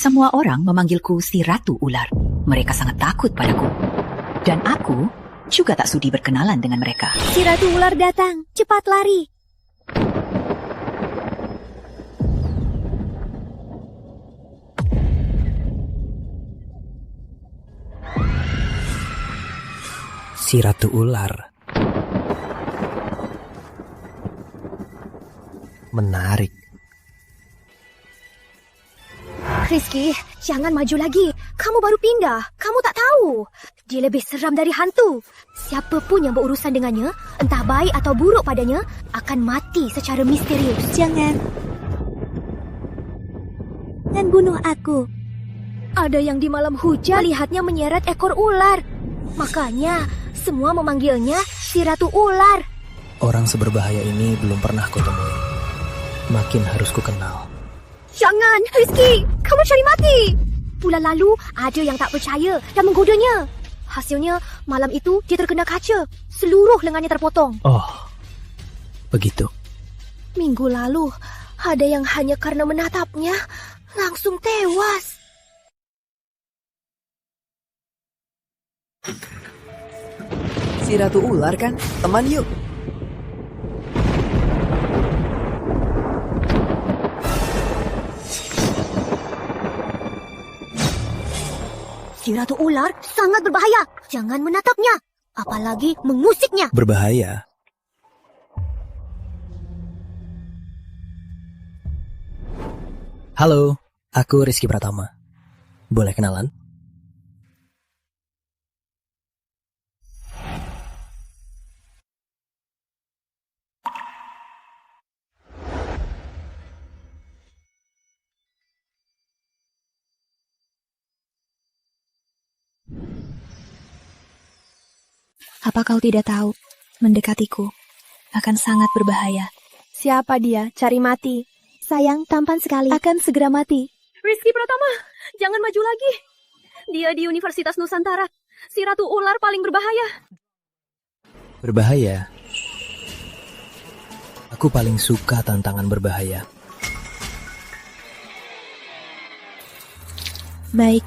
Semua orang memanggilku si Ratu Ular. Mereka sangat takut padaku. Dan aku juga tak sudi berkenalan dengan mereka. Si Ratu Ular datang, cepat lari. Si Ratu Ular. Menarik. Rizky, jangan maju lagi. Kamu baru pindah. Kamu tak tahu. Dia lebih seram dari hantu. Siapa pun yang berurusan dengannya, entah baik atau buruk padanya, akan mati secara misterius. Jangan bunuh aku. Ada yang di malam hujan melihatnya menyeret ekor ular. Makanya semua memanggilnya si Ratu Ular. Orang seberbahaya ini belum pernah kutemui. Makin harus ku kenal. Jangan, Rizky. Kamu cari mati. Bulan lalu ada yang tak percaya dan menggodanya. Hasilnya malam itu dia terkena kaca. Seluruh lengannya terpotong. Oh, begitu. Minggu lalu ada yang hanya karena menatapnya langsung tewas. Si Ratu Ular kan? Teman yuk. Si Ratu Ular sangat berbahaya. Jangan menatapnya. Apalagi mengusiknya. Berbahaya? Halo, aku Rizky Pratama. Boleh kenalan? Apa kau tidak tahu, mendekatiku akan sangat berbahaya. Siapa dia? Cari mati. Sayang, tampan sekali. Akan segera mati. Rizky Pratama, jangan maju lagi. Dia di Universitas Nusantara. Si Ratu Ular paling berbahaya. Berbahaya? Aku paling suka tantangan berbahaya. Baik,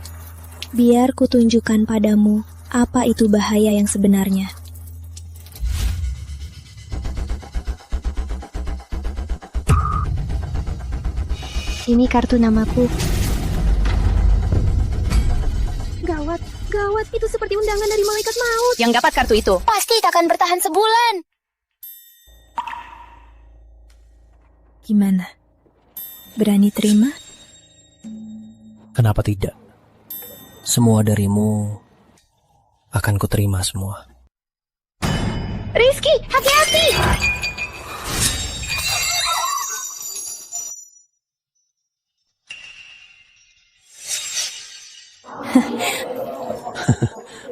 biar kutunjukkan padamu apa itu bahaya yang sebenarnya. Ini kartu namaku. Gawat, itu seperti undangan dari malaikat maut. Yang dapat kartu itu Pasti takkan bertahan sebulan. Gimana? Berani terima? Kenapa tidak? Semua darimu akan kuterima semua. Rizky, hati-hati!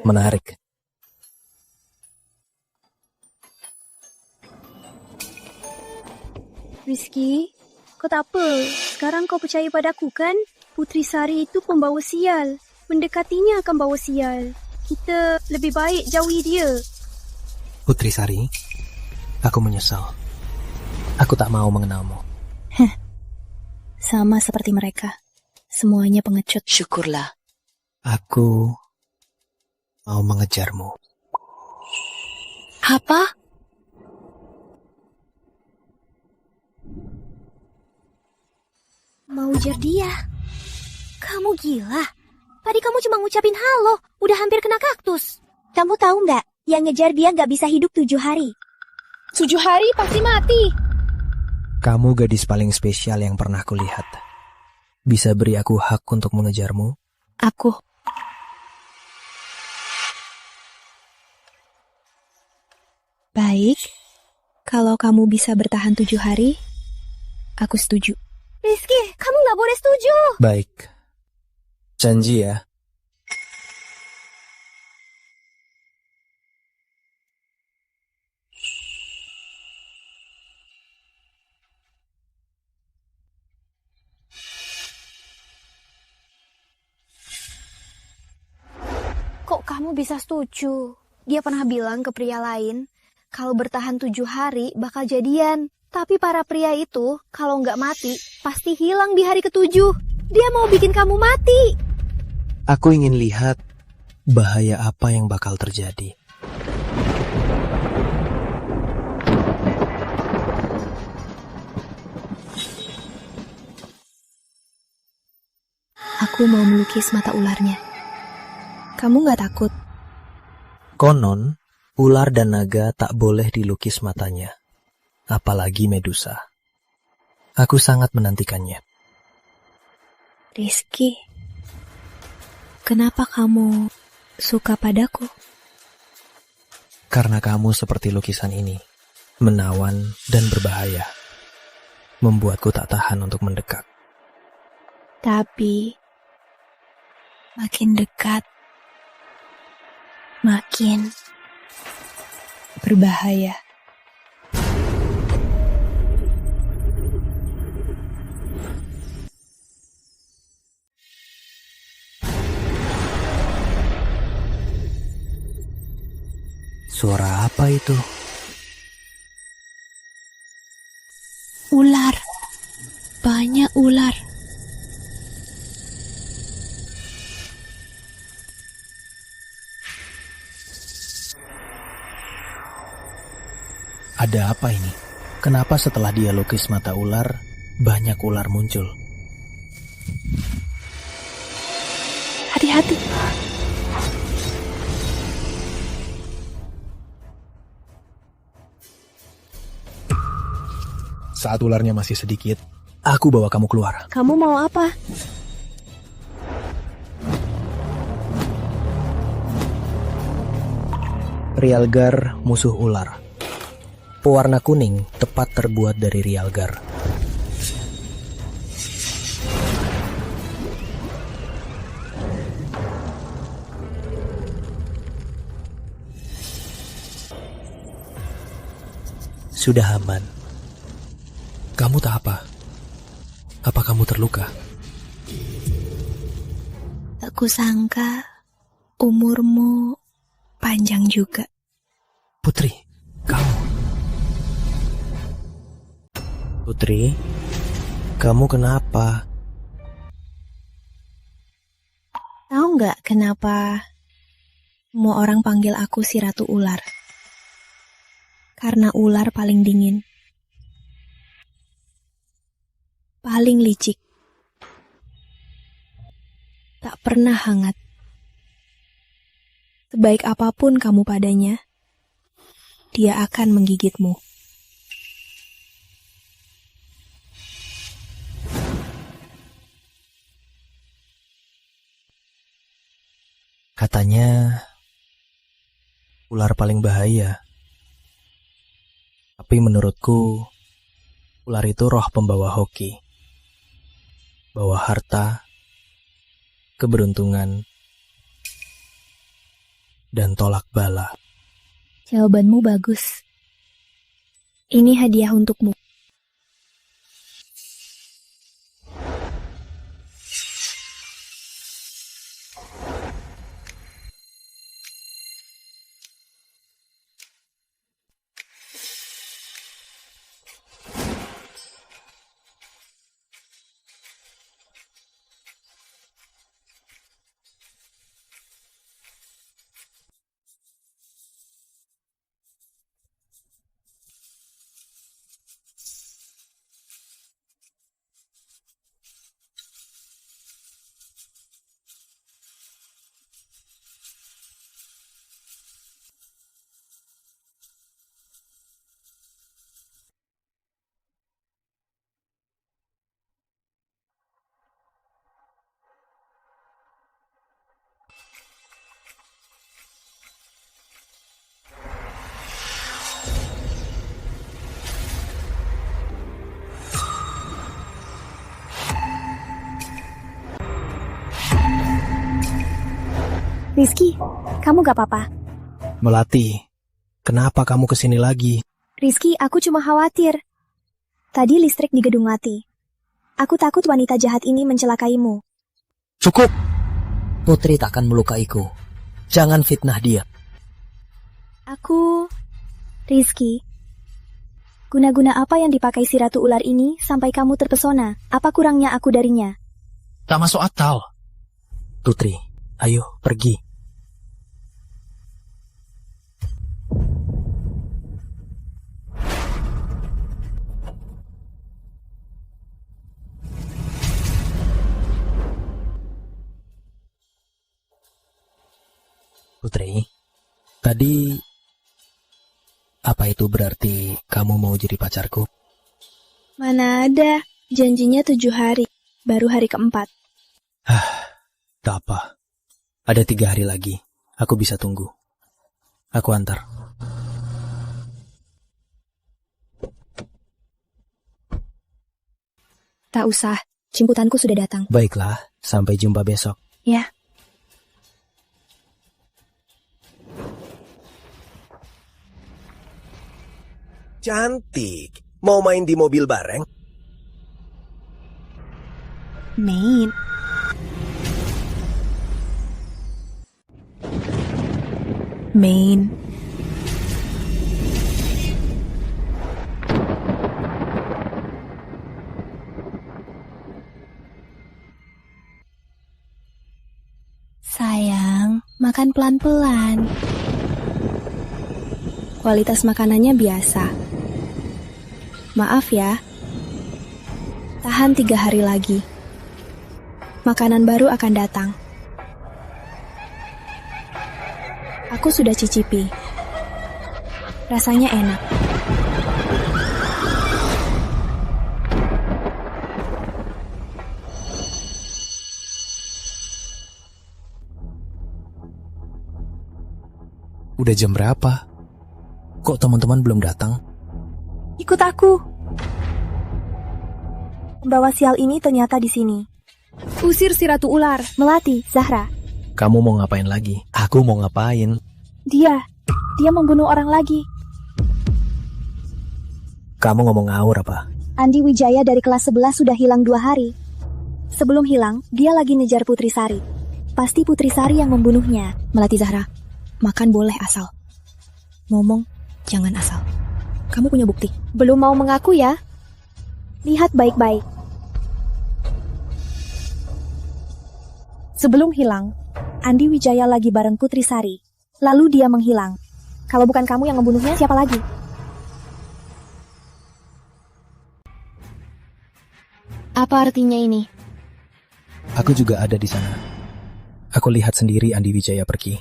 Menarik. Rizky, kau tak apa. Sekarang kau percaya padaku kan? Putri Sari itu pembawa sial. Mendekatinya akan bawa sial. Kita lebih baik jauhi dia. Putri Sari, aku menyesal. Aku tak mau mengenalmu. Sama seperti mereka. Semuanya pengecut. syukurlah. Aku mau mengejarmu. Apa? Mau ujar dia? Kamu gila? Tadi kamu cuma ngucapin halo. Udah hampir kena kaktus. Kamu tahu nggak? Yang ngejar dia nggak bisa hidup 7 hari. 7 hari pasti mati. Kamu gadis paling spesial yang pernah kulihat. Bisa beri aku hak untuk mengejarmu? Aku. Baik. Kalau kamu bisa bertahan 7 hari, aku setuju. Rizky, kamu nggak boleh setuju. Baik. Janji ya. Kok kamu bisa setuju? Dia pernah bilang ke pria lain, kalau bertahan 7 hari bakal jadian. Tapi para pria itu, kalau nggak mati, pasti hilang di hari ke-7. Dia mau bikin kamu mati. Aku ingin lihat bahaya apa yang bakal terjadi. Aku mau melukis mata ularnya. Kamu gak takut? Konon, ular dan naga tak boleh dilukis matanya, apalagi Medusa. Aku sangat menantikannya. Rizky, kenapa kamu suka padaku? Karena kamu seperti lukisan ini, menawan dan berbahaya. Membuatku tak tahan untuk mendekat. Tapi, makin dekat, makin berbahaya. Suara apa itu? Ular. Banyak ular. Ada apa ini? Kenapa setelah dia lukis mata ular, banyak ular muncul? Hati-hati. Saat ularnya masih sedikit, aku bawa kamu keluar. Kamu mau apa? Rialgar, musuh ular. Pewarna kuning tepat terbuat dari Rialgar. Sudah aman. Kamu tak apa? Apa kamu terluka? Tak kusangka umurmu panjang juga. Putri, kamu. Putri, kamu kenapa? Tahu nggak kenapa semua orang panggil aku si Ratu Ular? Karena ular paling dingin. Paling licik. Tak pernah hangat. Sebaik apapun kamu padanya, dia akan menggigitmu. Katanya, ular paling bahaya. Tapi menurutku, ular itu roh pembawa hoki. Bawa harta, keberuntungan, dan tolak bala. Jawabanmu bagus. Ini hadiah untukmu. Rizky, kamu gak apa-apa? Melati, kenapa kamu kesini lagi? Rizky, aku cuma khawatir. Tadi listrik di gedung mati. Aku takut wanita jahat ini mencelakaimu. Cukup! Putri takkan melukaiku. Jangan fitnah dia. Rizky, guna-guna apa yang dipakai si Ratu Ular ini sampai kamu terpesona? Apa kurangnya aku darinya? Tak masuk akal. Putri, ayo pergi. Putri, tadi apa itu berarti kamu mau jadi pacarku? Mana ada, janjinya 7 hari, baru hari keempat. Tak apa, ada 3 hari lagi, aku bisa tunggu. Aku antar. Tak usah, jemputanku sudah datang. Baiklah, sampai jumpa besok. Ya. Cantik. Mau main di mobil bareng? Main. Main. Sayang, makan pelan-pelan. Kualitas makanannya biasa. Maaf ya. Tahan 3 hari lagi. Makanan baru akan datang. Aku sudah cicipi. Rasanya enak. Udah jam berapa? Kok teman-teman belum datang? Ikut aku. Pembawa sial ini ternyata di sini. Usir si Ratu Ular. Melati, Zahra. Kamu mau ngapain lagi? Aku mau ngapain? Dia membunuh orang lagi. Kamu ngomong ngawur apa? Andi Wijaya dari kelas 11 sudah hilang 2 hari. Sebelum hilang, dia lagi ngejar Putri Sari. Pasti Putri Sari yang membunuhnya. Melati Zahra, makan boleh asal. Ngomong, jangan asal. Kamu punya bukti? Belum mau mengaku ya? Lihat baik-baik. Sebelum hilang, Andi Wijaya lagi bareng Putri Sari. Lalu dia menghilang. Kalau bukan kamu yang membunuhnya, siapa lagi? Apa artinya ini? Aku juga ada di sana. Aku lihat sendiri Andi Wijaya pergi.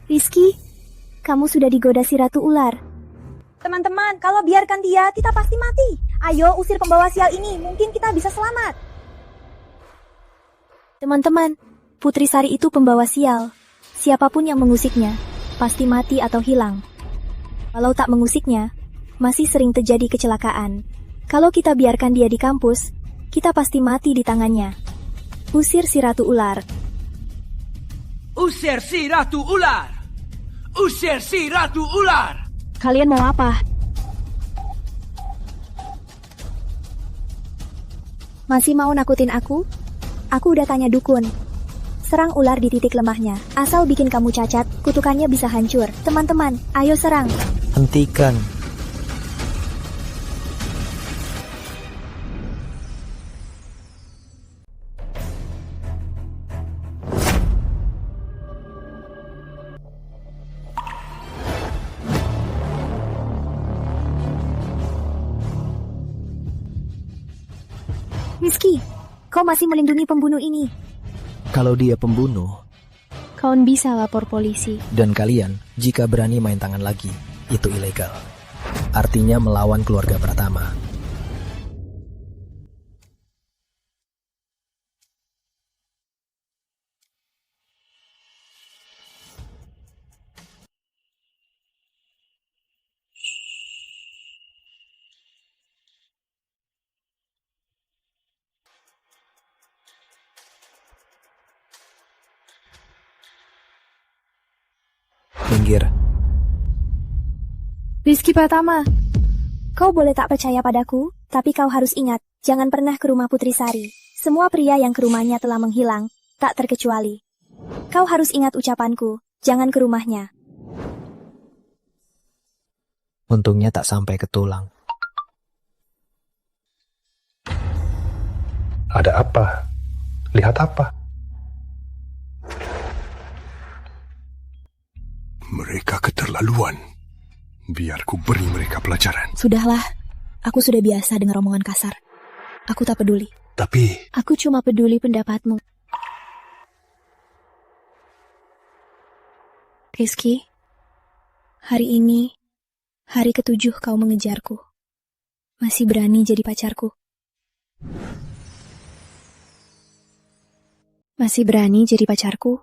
Rizky, kamu sudah digoda si Ratu Ular. Teman-teman, kalau biarkan dia, kita pasti mati. Ayo usir pembawa sial ini, mungkin kita bisa selamat. Teman-teman, Putri Sari itu pembawa sial. Siapapun yang mengusiknya, pasti mati atau hilang. Kalau tak mengusiknya, masih sering terjadi kecelakaan. Kalau kita biarkan dia di kampus, kita pasti mati di tangannya. Usir si Ratu Ular. Usir si Ratu Ular! Usir si Ratu Ular! Kalian mau apa? Masih mau nakutin aku? Aku udah tanya dukun. Serang ular di titik lemahnya. Asal bikin kamu cacat, kutukannya bisa hancur. Teman-teman, ayo serang. Hentikan. Rizky, kau masih melindungi pembunuh ini. Kalau dia pembunuh, Kawan bisa lapor polisi. dan kalian, jika berani main tangan lagi, itu ilegal. Artinya melawan keluarga Pratama. Minggir. Rizky Pratama, kau boleh tak percaya padaku, tapi kau harus ingat, jangan pernah ke rumah Putri Sari. Semua pria yang ke rumahnya telah menghilang, tak terkecuali. Kau harus ingat ucapanku, jangan ke rumahnya. Untungnya tak sampai ke tulang. Ada apa? Lihat apa? Mereka keterlaluan. Biar ku beri mereka pelajaran. Sudahlah, aku sudah biasa dengan omongan kasar. Aku tak peduli. Tapi... Aku cuma peduli pendapatmu. Rizky, hari ini, hari ke-7 kau mengejarku. Masih berani jadi pacarku? Masih berani jadi pacarku?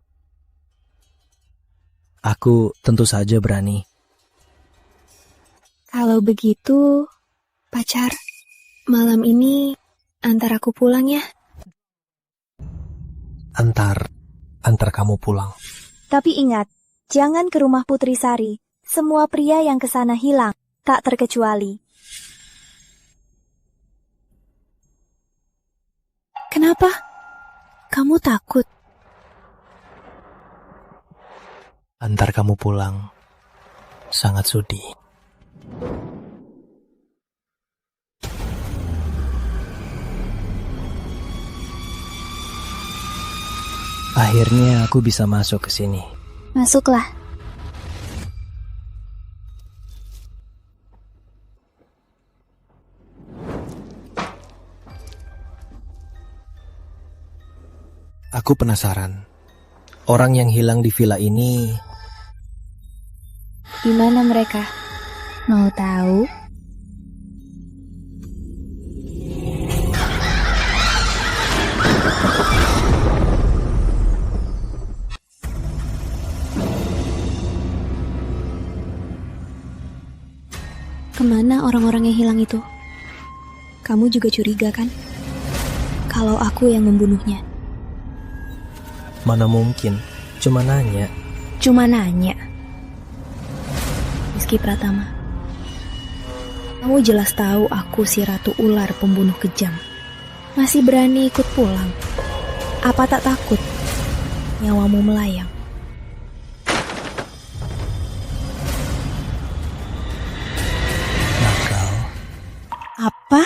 Aku tentu saja berani. Kalau begitu, pacar, malam ini antar aku pulang ya. Antar kamu pulang. Tapi ingat, jangan ke rumah Putri Sari. Semua pria yang kesana hilang, tak terkecuali. Kenapa? Kamu takut? Antar kamu pulang. Sangat sudi. Akhirnya aku bisa masuk ke sini. Masuklah. Aku penasaran. Orang yang hilang di villa ini... Di mana mereka? Mau tahu? Kemana orang-orang yang hilang itu? Kamu juga curiga kan? Kalau aku yang membunuhnya. Mana mungkin, cuma nanya. Cuma nanya. Rizky Pratama, kamu jelas tahu aku si Ratu Ular pembunuh kejam. Masih berani ikut pulang? Apa tak takut nyawamu melayang? Nakal. Apa?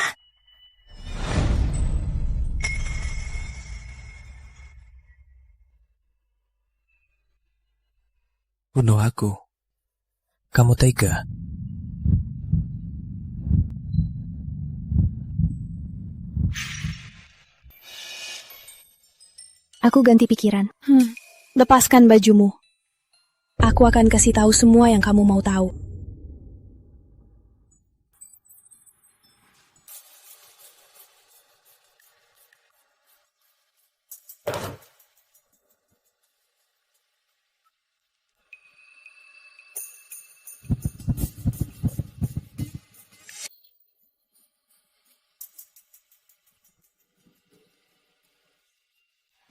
Bunuh aku. Kamu tega? Aku ganti pikiran. Lepaskan bajumu. Aku akan kasih tahu semua yang kamu mau tahu.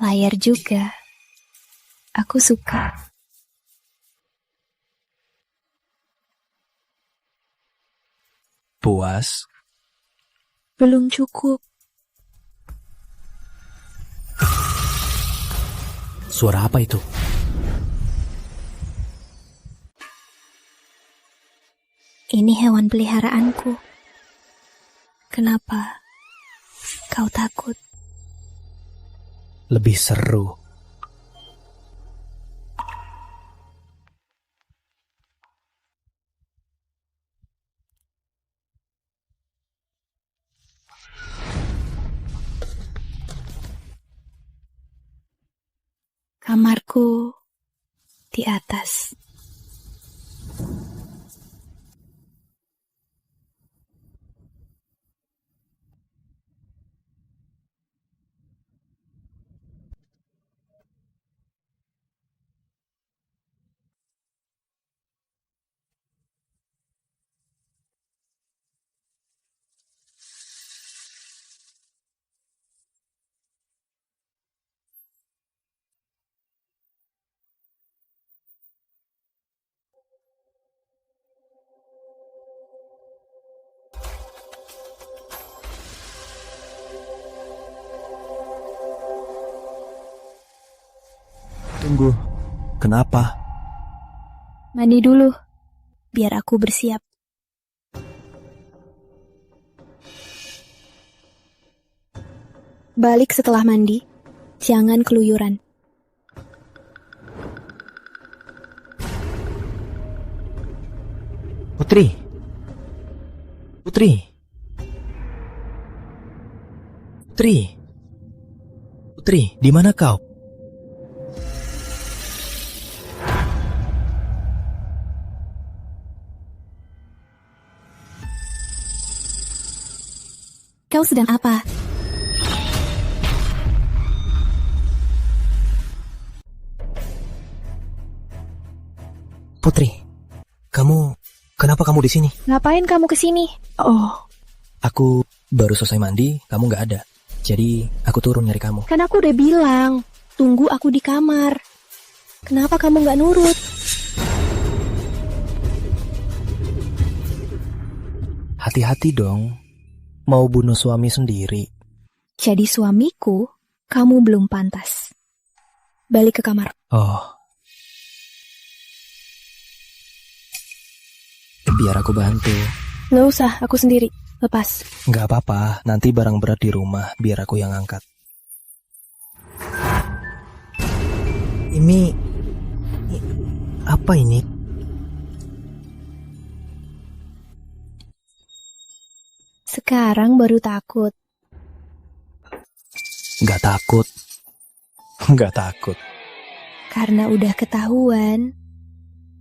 Layar juga. Aku suka. Puas? Belum cukup. Suara apa itu? Ini hewan peliharaanku. Kenapa kau takut? Lebih seru. Kamarku di atas. Tunggu, kenapa? Mandi dulu, biar aku bersiap. Balik setelah mandi, Jangan keluyuran. Putri. Putri. Putri. Putri, di mana kau? Kau sedang apa? Putri, kenapa kamu di sini? Ngapain kamu kesini? Oh, Aku baru selesai mandi, kamu nggak ada. Jadi aku turun nyari kamu. kan aku udah bilang, tunggu aku di kamar. Kenapa kamu nggak nurut? Hati-hati dong, mau bunuh suami sendiri. Jadi suamiku, kamu belum pantas. Balik ke kamar. Oh. Biar aku bantu. Nggak usah, aku sendiri. Lepas. Nggak apa-apa, nanti barang berat di rumah, biar aku yang angkat. Apa ini? Sekarang baru takut. Nggak takut. Nggak takut. Karena udah ketahuan.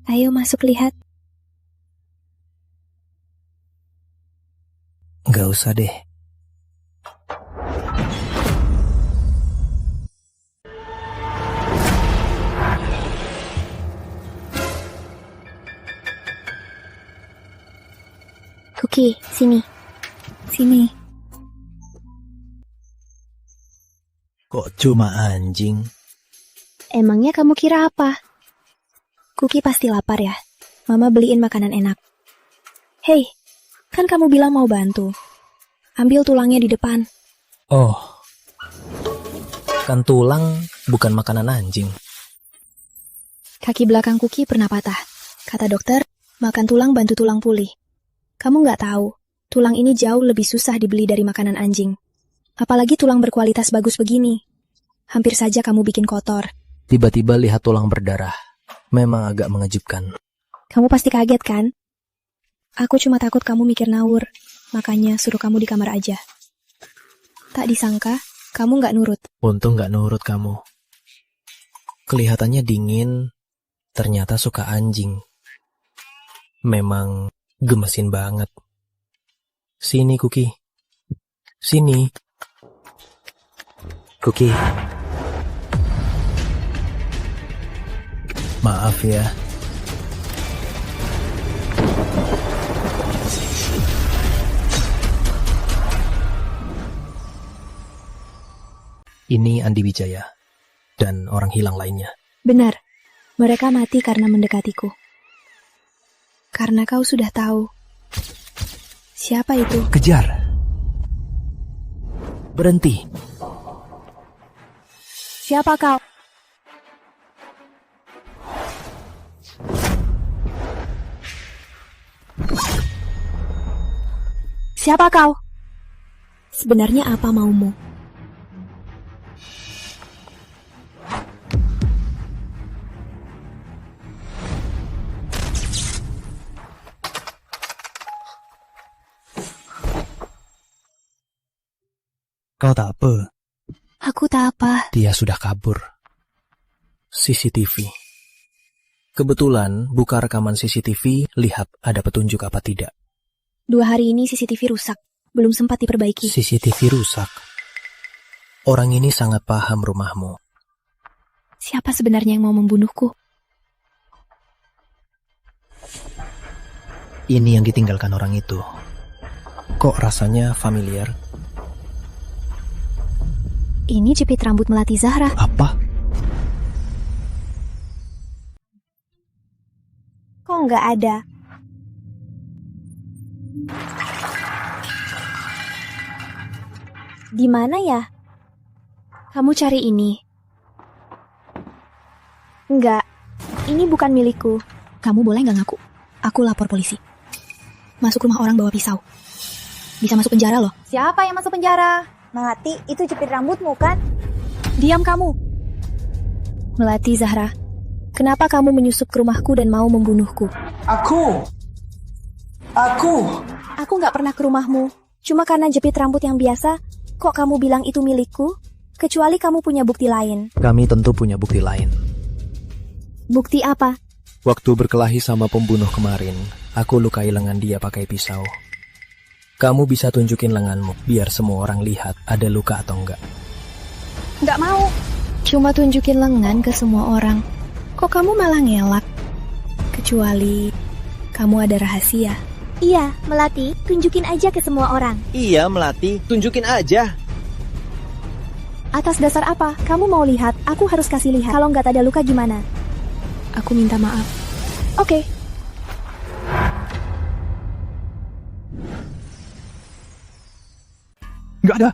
Ayo masuk lihat. Nggak usah deh. Cookie, sini. Sini. Kok cuma anjing? Emangnya kamu kira apa? Cookie pasti lapar ya? Mama beliin makanan enak. Hei, kan kamu bilang mau bantu. Ambil tulangnya di depan. Oh. Kan tulang bukan makanan anjing. Kaki belakang Cookie pernah patah. Kata dokter, makan tulang bantu tulang pulih. Kamu nggak tahu, tulang ini jauh lebih susah dibeli dari makanan anjing. Apalagi tulang berkualitas bagus begini. Hampir saja kamu bikin kotor. Tiba-tiba lihat tulang berdarah. Memang agak mengejutkan. Kamu pasti kaget kan? Aku cuma takut kamu mikir ngawur. Makanya suruh kamu di kamar aja. Tak disangka, kamu nggak nurut. Untung nggak nurut kamu. Kelihatannya dingin, ternyata suka anjing. Memang gemesin banget. Sini, Cookie. Sini. Cookie. Maaf ya. Ini Andi Wijaya dan orang hilang lainnya. Benar, mereka mati karena mendekatiku. Karena kau sudah tahu. Siapa itu? Kejar. Berhenti. Siapa kau? Siapa kau? Sebenarnya apa maumu? Kau tak apa? Aku tak apa. Dia sudah kabur. CCTV. Kebetulan buka rekaman CCTV, lihat ada petunjuk apa tidak. 2 hari ini CCTV rusak. Belum sempat diperbaiki. CCTV rusak. Orang ini sangat paham rumahmu. Siapa sebenarnya yang mau membunuhku? Ini yang ditinggalkan orang itu. Kok rasanya familiar? Ini jepit rambut Melati Zahra. Apa? Kok nggak ada? Di mana ya? Kamu cari ini. Enggak, ini bukan milikku. Kamu boleh nggak ngaku? Aku lapor polisi. Masuk rumah orang bawa pisau. Bisa masuk penjara loh. Siapa yang masuk penjara? Melati, itu jepit rambutmu kan? Diam kamu. Melati Zahra, kenapa kamu menyusup ke rumahku dan mau membunuhku? Aku Aku nggak pernah ke rumahmu. Cuma karena jepit rambut yang biasa, kok kamu bilang itu milikku? Kecuali kamu punya bukti lain. Kami tentu punya bukti lain. Bukti apa? Waktu berkelahi sama pembunuh kemarin, aku lukai lengan dia pakai pisau. Kamu bisa tunjukin lenganmu, biar semua orang lihat ada luka atau enggak. Nggak mau. Cuma tunjukin lengan ke semua orang. Kok kamu malah ngelak? Kecuali kamu ada rahasia. Iya, Melati, tunjukin aja ke semua orang. Iya, Melati, tunjukin aja. Atas dasar apa? Kamu mau lihat? Aku harus kasih lihat. Kalau nggak ada luka gimana? Aku minta maaf. Oke. Nggak ada.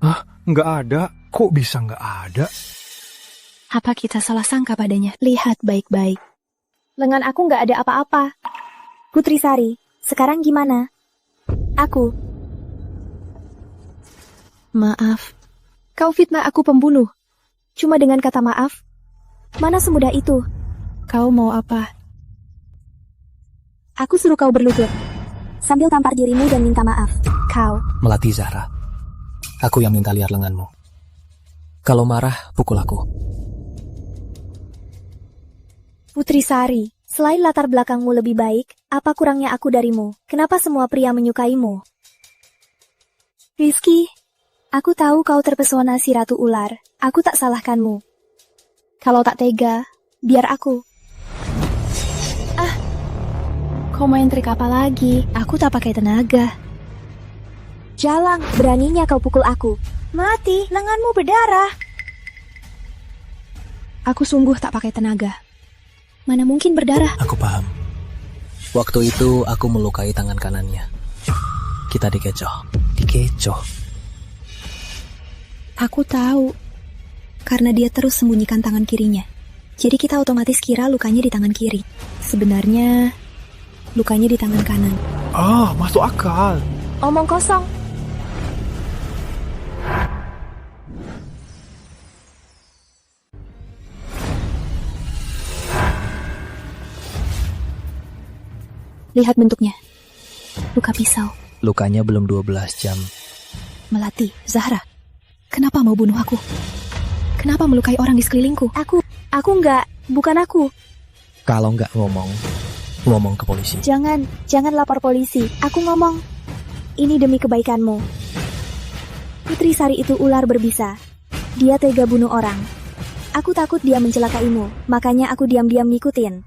Hah? Nggak ada? Kok bisa nggak ada? Apa kita salah sangka padanya? Lihat baik-baik. Lengan aku nggak ada apa-apa. Putri Sari, sekarang gimana? Aku. Maaf. Kau fitnah aku pembunuh. Cuma dengan kata maaf? Mana semudah itu? Kau mau apa? Aku suruh kau berlutut. Sambil tampar dirimu dan minta maaf. Kau. Melati Zahra, aku yang minta lihat lenganmu. Kalau marah, pukul aku. Putri Sari, selain latar belakangmu lebih baik, apa kurangnya aku darimu? Kenapa semua pria menyukaimu? Rizky, aku tahu kau terpesona si Ratu Ular. Aku tak salahkanmu. Kalau tak tega, biar aku. Kau main trik apa lagi? Aku tak pakai tenaga. Jalang, beraninya kau pukul aku. Mati, lenganmu berdarah. Aku sungguh tak pakai tenaga. Mana mungkin berdarah? Aku paham. Waktu itu aku melukai tangan kanannya. Kita dikecoh. Aku tahu. Karena dia terus sembunyikan tangan kirinya. Jadi kita otomatis kira lukanya di tangan kiri. Sebenarnya, lukanya di tangan kanan. Masuk akal. Omong kosong. Lihat bentuknya. Luka pisau. Lukanya belum 12 jam. Melati, Zahra. Kenapa mau bunuh aku? Kenapa melukai orang di sekelilingku? Aku enggak. Bukan aku. Kalau nggak ngomong ke polisi. Jangan lapor polisi. Aku ngomong. Ini demi kebaikanmu. Putri Sari itu ular berbisa. Dia tega bunuh orang. Aku takut dia mencelakaimu, makanya aku diam-diam ngikutin.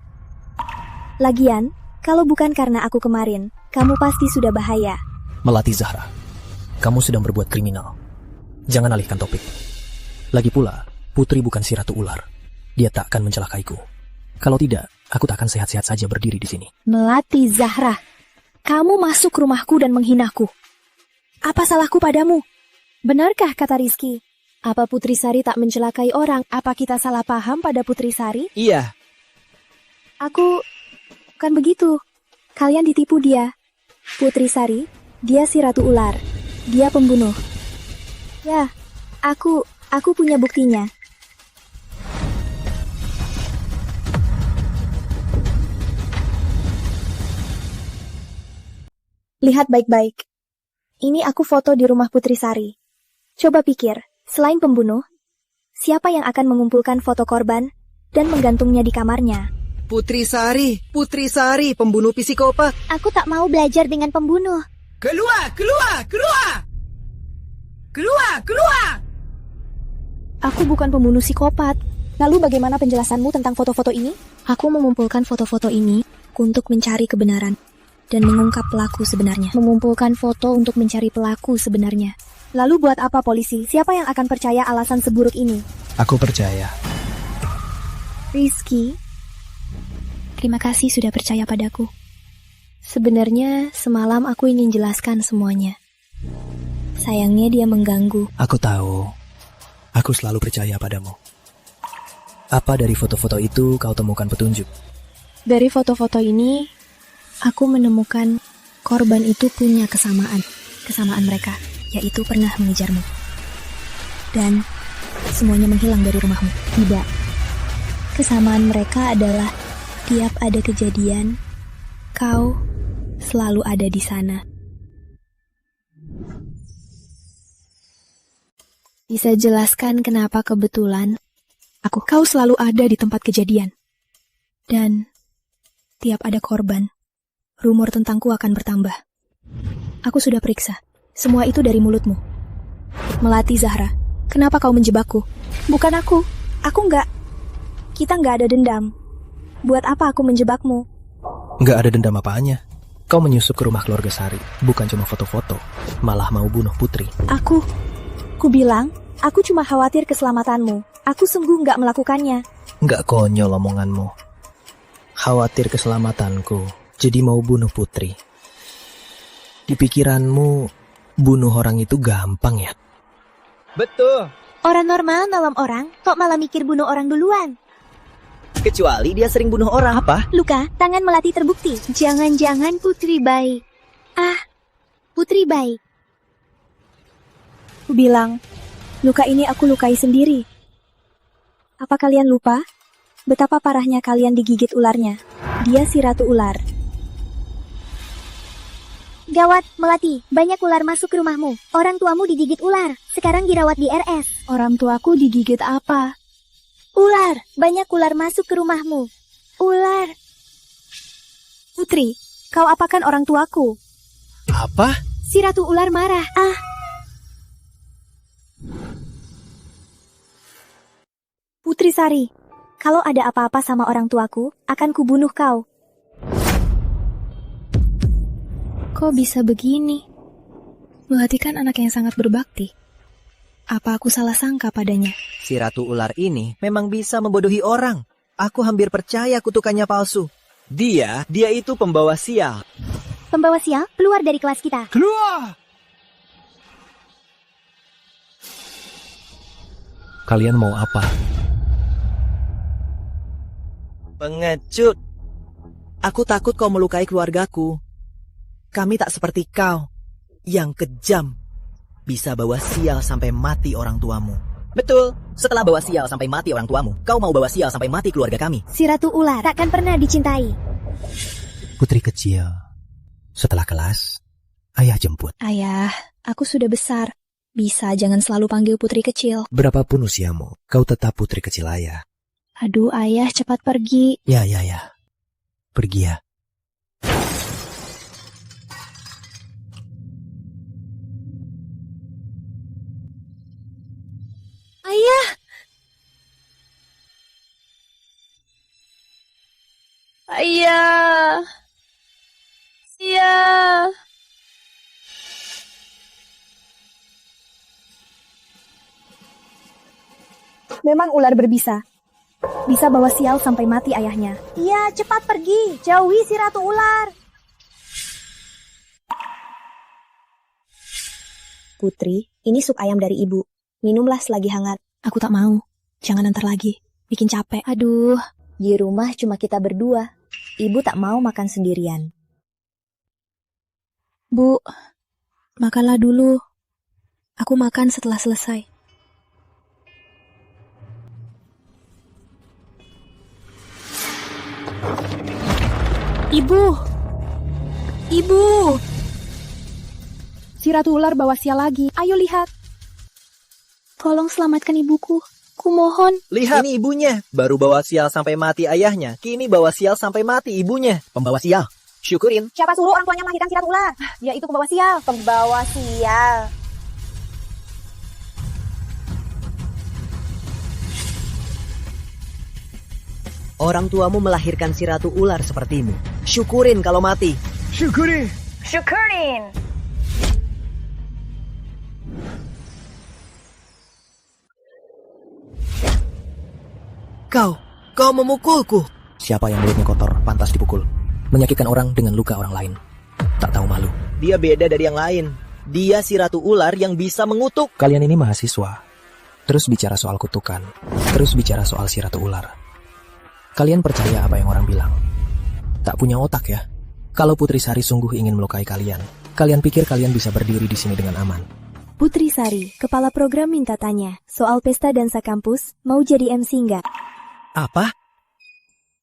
Lagian, kalau bukan karena aku kemarin, kamu pasti sudah bahaya. Melati Zahra, kamu sedang berbuat kriminal. Jangan alihkan topik. Lagi pula, Putri bukan si Ratu Ular. Dia tak akan mencelakaiku. Kalau tidak, aku tak akan sehat-sehat saja berdiri di sini. Melati Zahra, kamu masuk rumahku dan menghinaku. Apa salahku padamu? Benarkah kata Rizky? Apa Putri Sari tak mencelakai orang? Apa kita salah paham pada Putri Sari? Iya. Aku... Bukan begitu. Kalian ditipu dia. Putri Sari, dia si Ratu Ular. Dia pembunuh. Ya, aku punya buktinya. Lihat baik-baik. Ini aku foto di rumah Putri Sari. Coba pikir, selain pembunuh, siapa yang akan mengumpulkan foto korban dan menggantungnya di kamarnya? Putri Sari, pembunuh psikopat. Aku tak mau belajar dengan pembunuh. Keluar! Aku bukan pembunuh psikopat. Lalu bagaimana penjelasanmu tentang foto-foto ini? Aku mengumpulkan foto-foto ini untuk mencari kebenaran dan mengungkap pelaku sebenarnya. Mengumpulkan foto untuk mencari pelaku sebenarnya. Lalu buat apa polisi? Siapa yang akan percaya alasan seburuk ini? Aku percaya. Rizky, terima kasih sudah percaya padaku. Sebenarnya semalam aku ingin jelaskan semuanya. Sayangnya dia mengganggu. Aku tahu. Aku selalu percaya padamu. Apa dari foto-foto itu kau temukan petunjuk? Dari foto-foto ini, aku menemukan korban itu punya kesamaan. Kesamaan mereka, yaitu pernah mengejarmu. Dan semuanya menghilang dari rumahmu. Tidak. Kesamaan mereka adalah tiap ada kejadian, kau selalu ada di sana. Bisa jelaskan kenapa kebetulan kau selalu ada di tempat kejadian. Dan tiap ada korban, rumor tentangku akan bertambah. Aku sudah periksa. Semua itu dari mulutmu. Melati Zahra, kenapa kau menjebakku? Bukan aku. Aku enggak. Kita enggak ada dendam. Buat apa aku menjebakmu? Nggak ada dendam apaannya. Kau menyusup ke rumah keluarga Sari, bukan cuma foto-foto, malah mau bunuh Putri. Ku bilang, aku cuma khawatir keselamatanmu. Aku sungguh nggak melakukannya. Nggak konyol omonganmu. Khawatir keselamatanku, jadi mau bunuh Putri. Di pikiranmu, bunuh orang itu gampang ya? Betul. Orang normal nolong orang, kok malah mikir bunuh orang duluan? Kecuali dia sering bunuh orang. Apa? Luka, tangan Melati terbukti. Jangan-jangan Putri baik. Putri baik. Ku bilang, luka ini aku lukai sendiri. Apa kalian lupa? Betapa parahnya kalian digigit ularnya. Dia si Ratu Ular. Gawat, Melati. Banyak ular masuk ke rumahmu. Orang tuamu digigit ular. Sekarang dirawat di RS. Orang tuaku digigit apa? Ular. Banyak ular masuk ke rumahmu. Ular. Putri, kau apakan orang tuaku? Apa? Si Ratu Ular marah. Putri Sari, kalau ada apa-apa sama orang tuaku, akan kubunuh kau. Kok bisa begini? Melati kan anak yang sangat berbakti. Apa aku salah sangka padanya? Si Ratu Ular ini memang bisa membodohi orang. Aku hampir percaya kutukannya palsu. Dia itu pembawa sial. Pembawa sial, keluar dari kelas kita. Keluar! Kalian mau apa? Pengecut. Aku takut kau melukai keluargaku. Kami tak seperti kau, yang kejam. Bisa bawa sial sampai mati orang tuamu. Betul, setelah bawa sial sampai mati orang tuamu, kau mau bawa sial sampai mati keluarga kami. Si Ratu Ular takkan pernah dicintai. Putri kecil, setelah kelas, ayah jemput. Ayah, aku sudah besar. Bisa jangan selalu panggil putri kecil. Berapapun usiamu, kau tetap putri kecil ayah. Aduh ayah, cepat pergi. Ya. Pergi ya. Ayah! Ayah! Ayah! Memang ular berbisa. Bisa bawa sial sampai mati ayahnya. Iya, cepat pergi. Jauhi si Ratu Ular. Putri, ini sup ayam dari ibu. Minumlah selagi hangat. Aku tak mau. Jangan antar lagi. Bikin capek. Aduh, di rumah cuma kita berdua. Ibu tak mau makan sendirian. Bu, makanlah dulu. Aku makan setelah selesai. Ibu! Ibu! Si Ratu Ular bawa sial lagi. Ayo lihat. Tolong selamatkan ibuku. Kumohon. Lihat, ini ibunya. Baru bawa sial sampai mati ayahnya. Kini bawa sial sampai mati ibunya. Pembawa sial. Syukurin. Siapa suruh orang tuanya melahirkan si Ratu Ular? Dia itu pembawa sial. Pembawa sial. Orang tuamu melahirkan si Ratu Ular sepertimu. Syukurin kalau mati. Syukurin. Syukurin. Kau memukulku. Siapa yang mulutnya kotor, pantas dipukul. Menyakitkan orang dengan luka orang lain. Tak tahu malu. Dia beda dari yang lain. Dia si Ratu Ular yang bisa mengutuk. Kalian ini mahasiswa. Terus bicara soal kutukan. Terus bicara soal si Ratu Ular. Kalian percaya apa yang orang bilang? Tak punya otak ya? Kalau Putri Sari sungguh ingin melukai kalian, kalian pikir kalian bisa berdiri di sini dengan aman? Putri Sari, kepala program minta tanya, soal pesta dansa kampus, mau jadi MC nggak? Apa?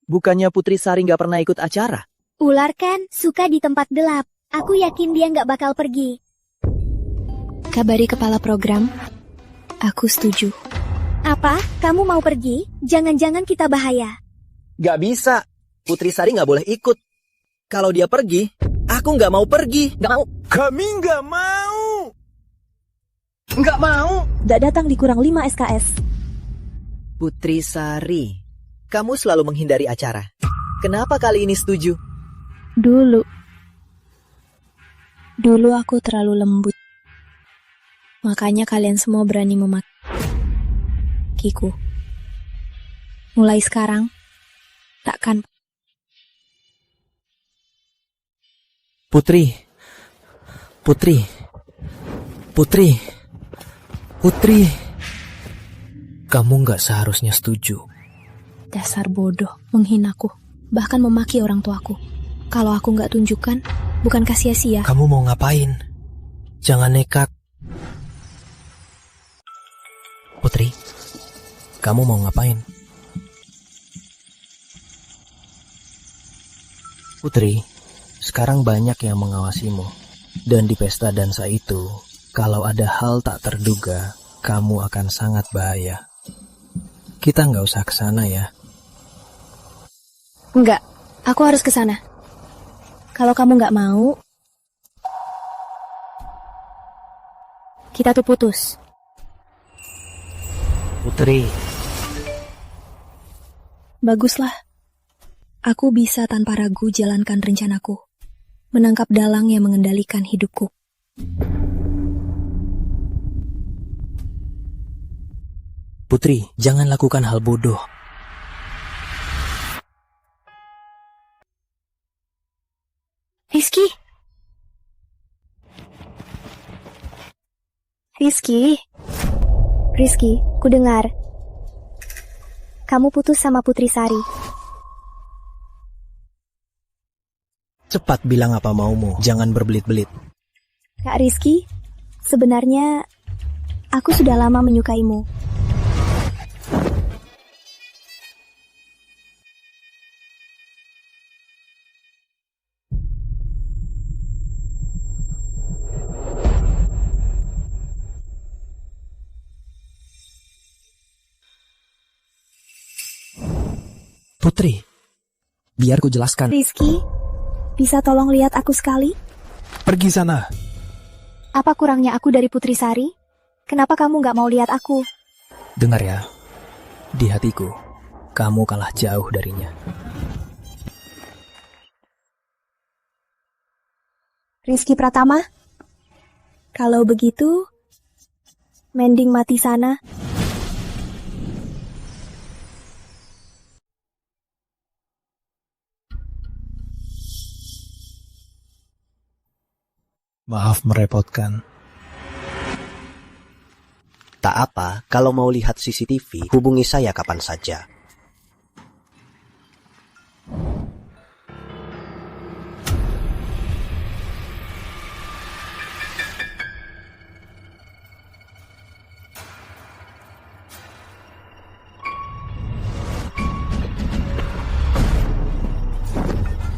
Bukannya Putri Sari nggak pernah ikut acara? Ular kan suka di tempat gelap. Aku yakin dia nggak bakal pergi. Kabari kepala program, aku setuju. Apa? Kamu mau pergi? Jangan-jangan kita bahaya. Gak bisa. Putri Sari gak boleh ikut. Kalau dia pergi, aku gak mau pergi. Gak mau. Kami nggak mau. Gak mau. Nggak datang dikurang 5 SKS. Putri Sari, kamu selalu menghindari acara. Kenapa kali ini setuju? Dulu aku terlalu lembut. Makanya kalian semua berani memakiku. Mulai sekarang, takkan. Putri. Kamu nggak seharusnya setuju. Dasar bodoh, menghinaku, bahkan memaki orang tuaku. Kalau aku nggak tunjukkan, bukankah sia-sia? Kamu mau ngapain? Jangan nekat. Putri, kamu mau ngapain? Putri, sekarang banyak yang mengawasimu. Dan di pesta dansa itu, kalau ada hal tak terduga, kamu akan sangat bahaya. Kita nggak usah ke sana ya. Enggak, aku harus ke sana. Kalau kamu nggak mau, kita tuh putus. Putri. Baguslah. Aku bisa tanpa ragu jalankan rencanaku. Menangkap dalang yang mengendalikan hidupku. Putri, jangan lakukan hal bodoh. Rizky, ku dengar. Kamu putus sama Putri Sari. Cepat bilang apa maumu, jangan berbelit-belit. Kak Rizky, sebenarnya aku sudah lama menyukaimu. Putri, biar ku jelaskan. Rizky, bisa tolong lihat aku sekali? Pergi sana. Apa kurangnya aku dari Putri Sari? Kenapa kamu gak mau lihat aku? Dengar ya, di hatiku, kamu kalah jauh darinya. Rizky Pratama? Kalau begitu, mending mati sana. Maaf merepotkan. Tak apa, kalau mau lihat CCTV, hubungi saya kapan saja.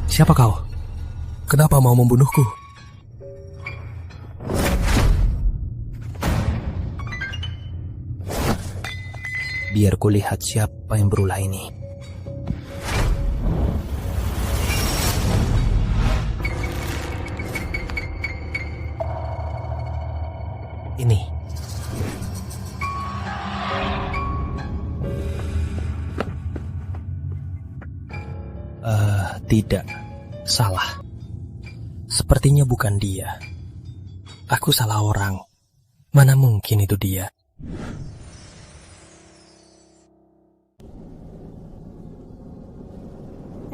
Siapa kau? Kenapa mau membunuhku? Biar ku lihat siapa yang berulah ini. Ini. Tidak. Salah. Sepertinya bukan dia. Aku salah orang. Mana mungkin itu dia?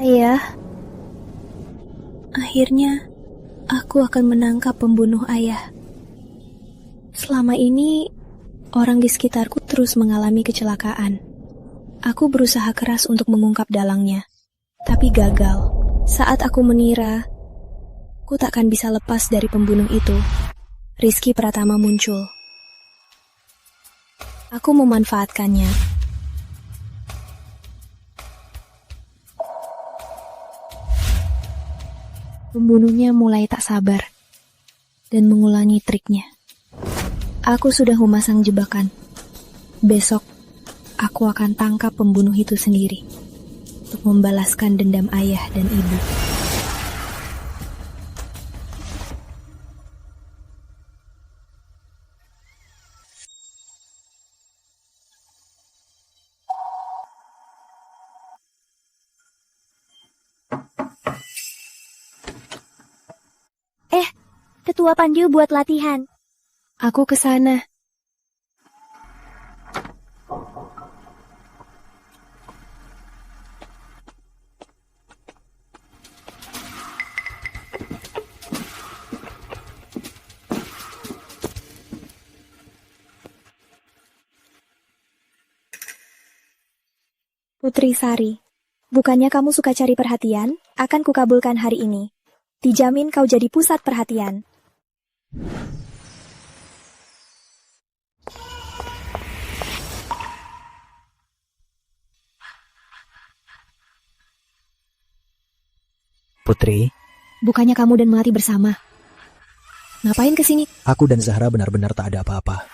Ayah, akhirnya aku akan menangkap pembunuh ayah. Selama ini, orang di sekitarku terus mengalami kecelakaan. Aku berusaha keras untuk mengungkap dalangnya, tapi gagal. Saat aku mengira, aku takkan bisa lepas dari pembunuh itu. Rizky Pratama muncul. Aku memanfaatkannya. Pembunuhnya mulai tak sabar dan mengulangi triknya. Aku sudah memasang jebakan. Besok, aku akan tangkap pembunuh itu sendiri untuk membalaskan dendam ayah dan ibu. Ketua panggil buat latihan. Aku ke sana. Putri Sari, bukannya kamu suka cari perhatian? Akan kukabulkan hari ini. Dijamin kau jadi pusat perhatian. Putri, Bukannya kamu dan Melati bersama? Ngapain kesini? aku dan Zahra benar-benar tak ada apa-apa.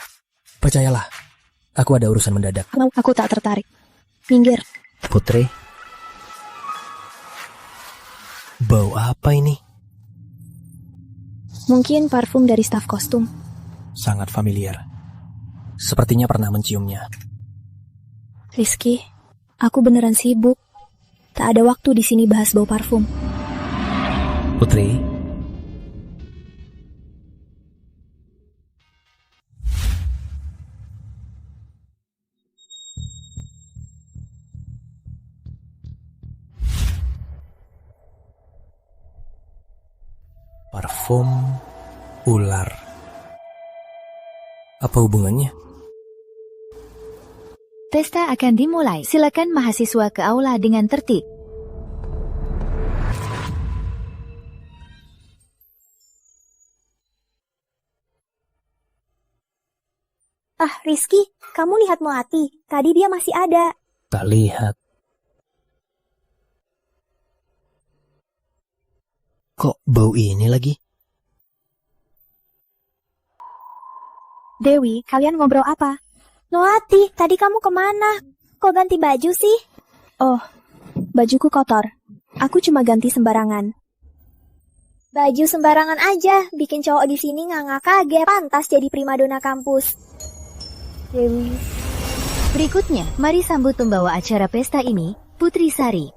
Percayalah, aku ada urusan mendadak. Aku tak tertarik. Minggir. Putri, bau apa ini? Mungkin parfum dari staf kostum. Sangat familiar. Sepertinya pernah menciumnya. Rizky, aku beneran sibuk. Tak ada waktu di sini bahas bau parfum. Putri, parfum ular. Apa hubungannya? Pesta akan dimulai. Silakan mahasiswa ke aula dengan tertib. Rizky, kamu lihat Melati. Tadi dia masih ada. Tak lihat. Kok bau ini lagi? Dewi, kalian ngobrol apa? Melati, tadi kamu kemana? Kok ganti baju sih? Oh, bajuku kotor. Aku cuma ganti sembarangan. Baju sembarangan aja, bikin cowok di sini nganga kaget. Pantas jadi primadona kampus. Dewi. Berikutnya, mari sambut pembawa acara pesta ini, Putri Sari.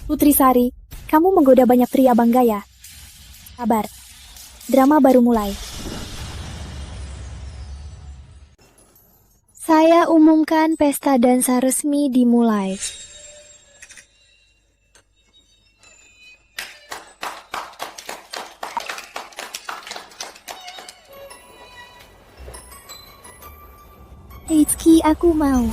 Putri Sari, kamu menggoda banyak pria bangga ya? Sabar, drama baru mulai. Saya umumkan pesta dansa resmi dimulai. Rizky, aku mau.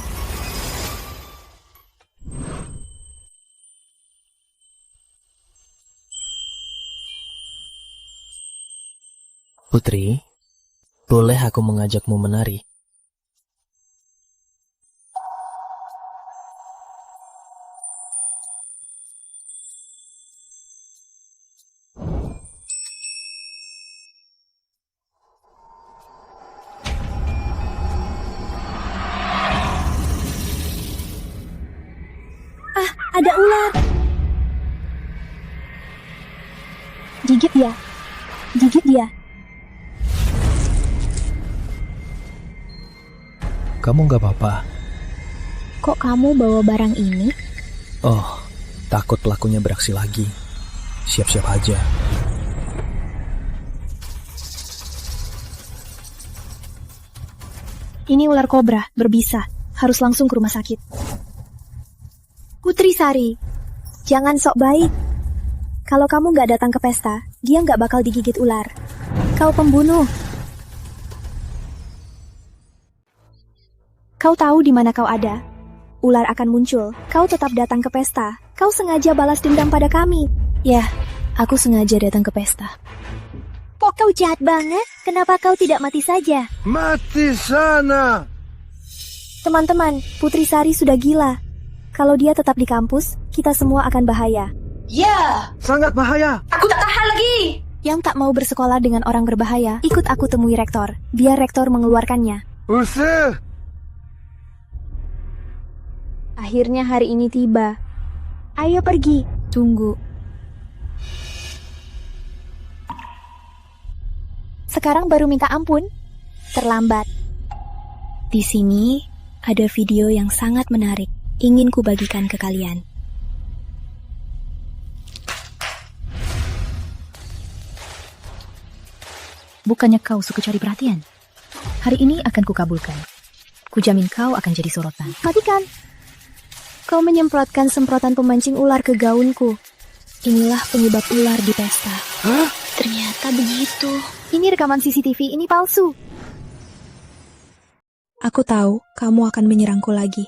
Putri, boleh aku mengajakmu menari? Ada ular. Gigit dia. Gigit dia. Kamu gak apa-apa? Kok kamu bawa barang ini? Oh, takut pelakunya beraksi lagi. Siap-siap aja. Ini ular kobra, berbisa. Harus langsung ke rumah sakit. Putri Sari, jangan sok baik. Kalau kamu gak datang ke pesta, dia gak bakal digigit ular. Kau pembunuh. Kau tahu di mana kau ada? Ular akan muncul. Kau tetap datang ke pesta. Kau sengaja balas dendam pada kami. Ya, aku sengaja datang ke pesta. Kok kau jahat banget? Kenapa kau tidak mati saja? Mati sana! Teman-teman, Putri Sari sudah gila. Kalau dia tetap di kampus, kita semua akan bahaya. Ya! Sangat bahaya! Aku tak tahan lagi! Yang tak mau bersekolah dengan orang berbahaya, ikut aku temui rektor. Biar rektor mengeluarkannya. Usir! Akhirnya hari ini tiba. Ayo pergi. Tunggu. Sekarang baru minta ampun? Terlambat. Di sini ada video yang sangat menarik. Ingin kubagikan ke kalian. Bukannya kau suka cari perhatian? Hari ini akan kukabulkan. Kujamin kau akan jadi sorotan. Matikan. Kau menyemprotkan semprotan pemancing ular ke gaunku. Inilah penyebab ular di pesta. Hah? Ternyata begitu. Ini rekaman CCTV, ini palsu. Aku tahu kamu akan menyerangku lagi.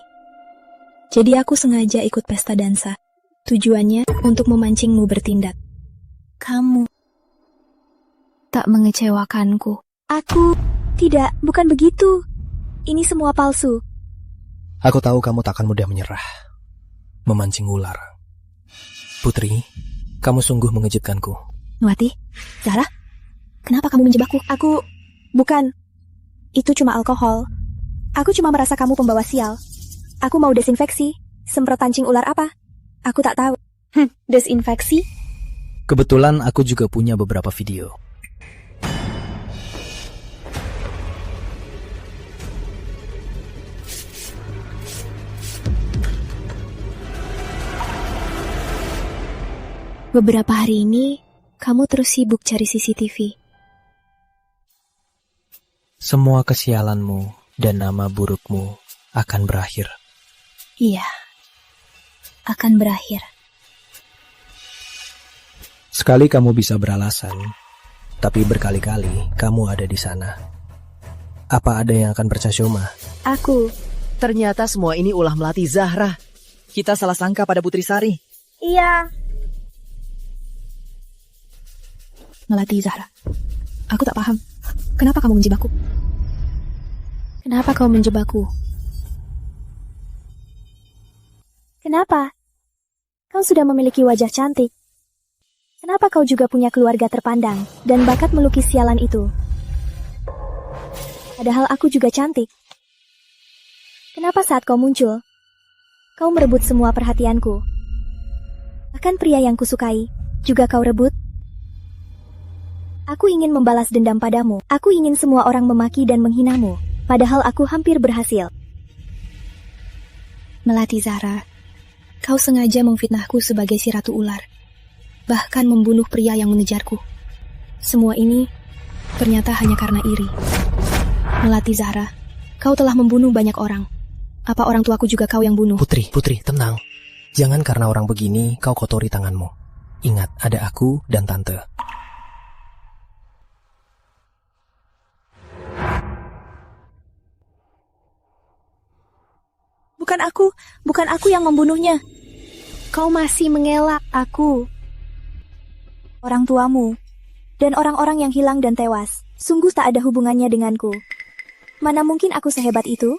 Jadi aku sengaja ikut pesta dansa. Tujuannya untuk memancingmu bertindak. Kamu tak mengecewakanku. Aku tidak, bukan begitu. Ini semua palsu. Aku tahu kamu tak akan mudah menyerah. Memancing ular. Putri, kamu sungguh mengejutkanku. Nuati, Zahra, kenapa kamu menjebakku? Bukan. Itu cuma alkohol. Aku cuma merasa kamu pembawa sial. Aku mau desinfeksi. Semprot pancing ular apa? Aku tak tahu. Desinfeksi? Kebetulan aku juga punya beberapa video. Beberapa hari ini, kamu terus sibuk cari CCTV. Semua kesialanmu dan nama burukmu akan berakhir. Iya, akan berakhir. Sekali kamu bisa beralasan, tapi berkali-kali kamu ada di sana. Apa ada yang akan percaya Syoma? Aku. Ternyata semua ini ulah Melati Zahra. Kita salah sangka pada Putri Sari. Iya. Melati Zahra, aku tak paham. Kenapa kamu menjebakku? Kenapa kau menjebakku? Kenapa? Kau sudah memiliki wajah cantik. Kenapa kau juga punya keluarga terpandang dan bakat melukis sialan itu? Padahal aku juga cantik. Kenapa saat kau muncul, kau merebut semua perhatianku? Bahkan pria yang kusukai juga kau rebut? Aku ingin membalas dendam padamu. Aku ingin semua orang memaki dan menghinamu. Padahal aku hampir berhasil. Melati Zahra, kau sengaja memfitnahku sebagai si Ratu Ular. Bahkan membunuh pria yang mengejarku. Semua ini ternyata hanya karena iri. Melati Zahra, kau telah membunuh banyak orang. Apa orang tuaku juga kau yang bunuh? Putri, tenang. Jangan karena orang begini kau kotori tanganmu. Ingat, ada aku dan Tante. Bukan aku yang membunuhnya. Kau masih mengelak aku. Orang tuamu dan orang-orang yang hilang dan tewas sungguh tak ada hubungannya denganku. Mana mungkin aku sehebat itu?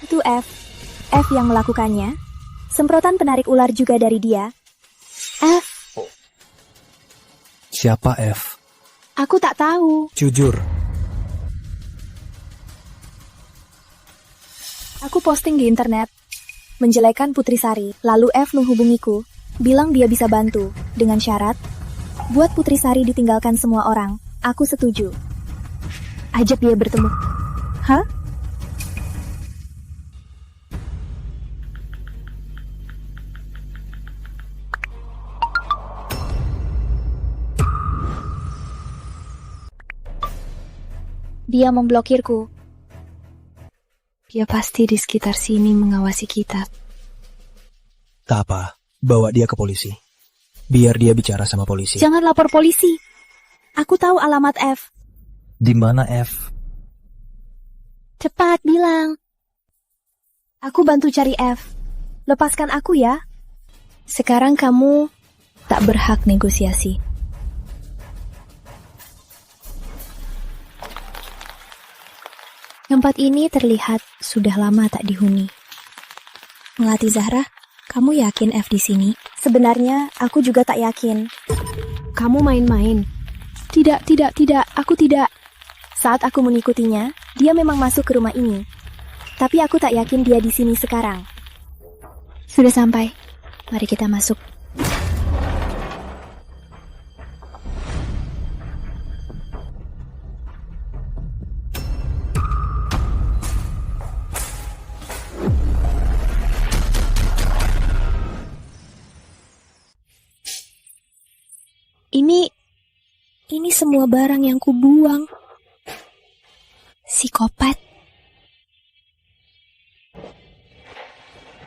Itu F yang melakukannya. Semprotan penarik ular juga dari dia. F. Siapa F? Aku tak tahu. Jujur. Aku posting di internet, menjelekan Putri Sari, lalu F menghubungiku, bilang dia bisa bantu, dengan syarat, buat Putri Sari ditinggalkan semua orang, aku setuju. Ajak dia bertemu. Hah? Dia memblokirku. Dia pasti di sekitar sini mengawasi kita. Tak apa, bawa dia ke polisi. Biar dia bicara sama polisi. Jangan lapor polisi. Aku tahu alamat F. Di mana F? Cepat bilang. Aku bantu cari F. Lepaskan aku ya. Sekarang kamu tak berhak negosiasi. Tempat ini terlihat sudah lama tak dihuni. Melati Zahra, kamu yakin F di sini? Sebenarnya aku juga tak yakin. Kamu main-main. Tidak, aku tidak. Saat aku mengikutinya, dia memang masuk ke rumah ini. Tapi aku tak yakin dia di sini sekarang. Sudah sampai. Mari kita masuk. Ini semua barang yang kubuang. Psikopat.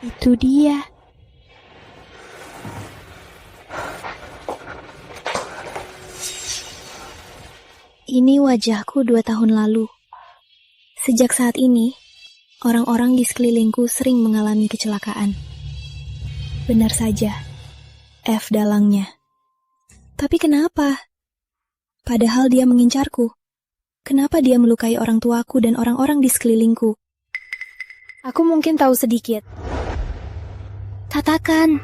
Itu dia. Ini wajahku 2 tahun lalu. Sejak saat ini, orang-orang di sekelilingku sering mengalami kecelakaan. Benar saja, F dalangnya. Tapi kenapa? Padahal dia mengincarku. Kenapa dia melukai orang tuaku dan orang-orang di sekelilingku? Aku mungkin tahu sedikit. Katakan.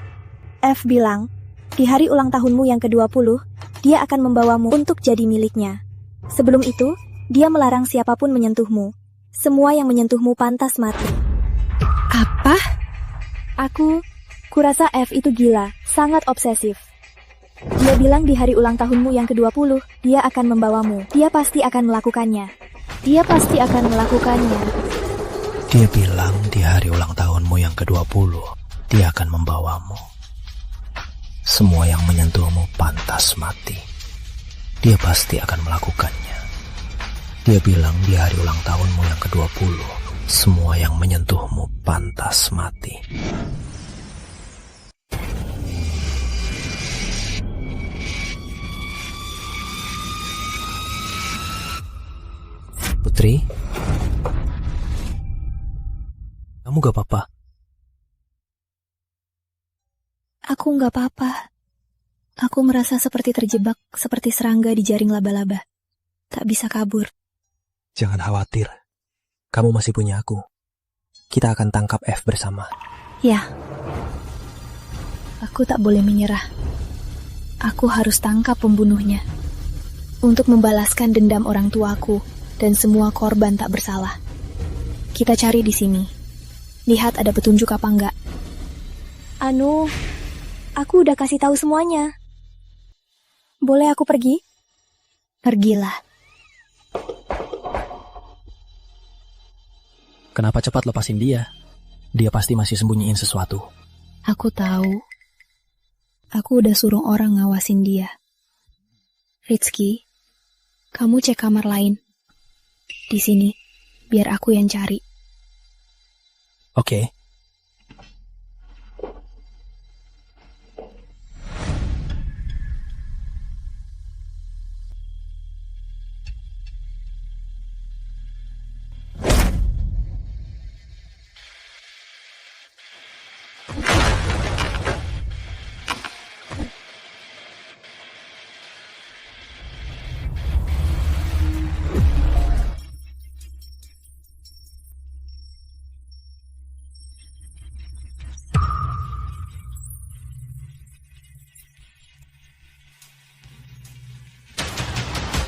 F bilang, di hari ulang tahunmu yang ke-20, dia akan membawamu untuk jadi miliknya. Sebelum itu, dia melarang siapapun menyentuhmu. Semua yang menyentuhmu pantas mati. Apa? Kurasa F itu gila, sangat obsesif. Dia bilang di hari ulang tahunmu yang ke-20, dia akan membawamu. Dia pasti akan melakukannya. Dia bilang di hari ulang tahunmu yang ke-20, dia akan membawamu. Semua yang menyentuhmu pantas mati. Dia pasti akan melakukannya. Dia bilang di hari ulang tahunmu yang ke-20, semua yang menyentuhmu pantas mati. Putri, kamu gak apa-apa? Aku gak apa-apa. Aku merasa seperti terjebak, seperti serangga di jaring laba-laba. Tak bisa kabur. Jangan khawatir. Kamu masih punya aku. Kita akan tangkap F bersama. Ya. Aku tak boleh menyerah. Aku harus tangkap pembunuhnya. Untuk membalaskan dendam orang tuaku dan semua korban tak bersalah. Kita cari di sini. Lihat ada petunjuk apa enggak. Aku udah kasih tahu semuanya. Boleh aku pergi? Pergilah. Kenapa cepat lepasin dia? Dia pasti masih sembunyiin sesuatu. Aku tahu. Aku udah suruh orang ngawasin dia. Rizky, kamu cek kamar lain. Di sini, biar aku yang cari. Oke.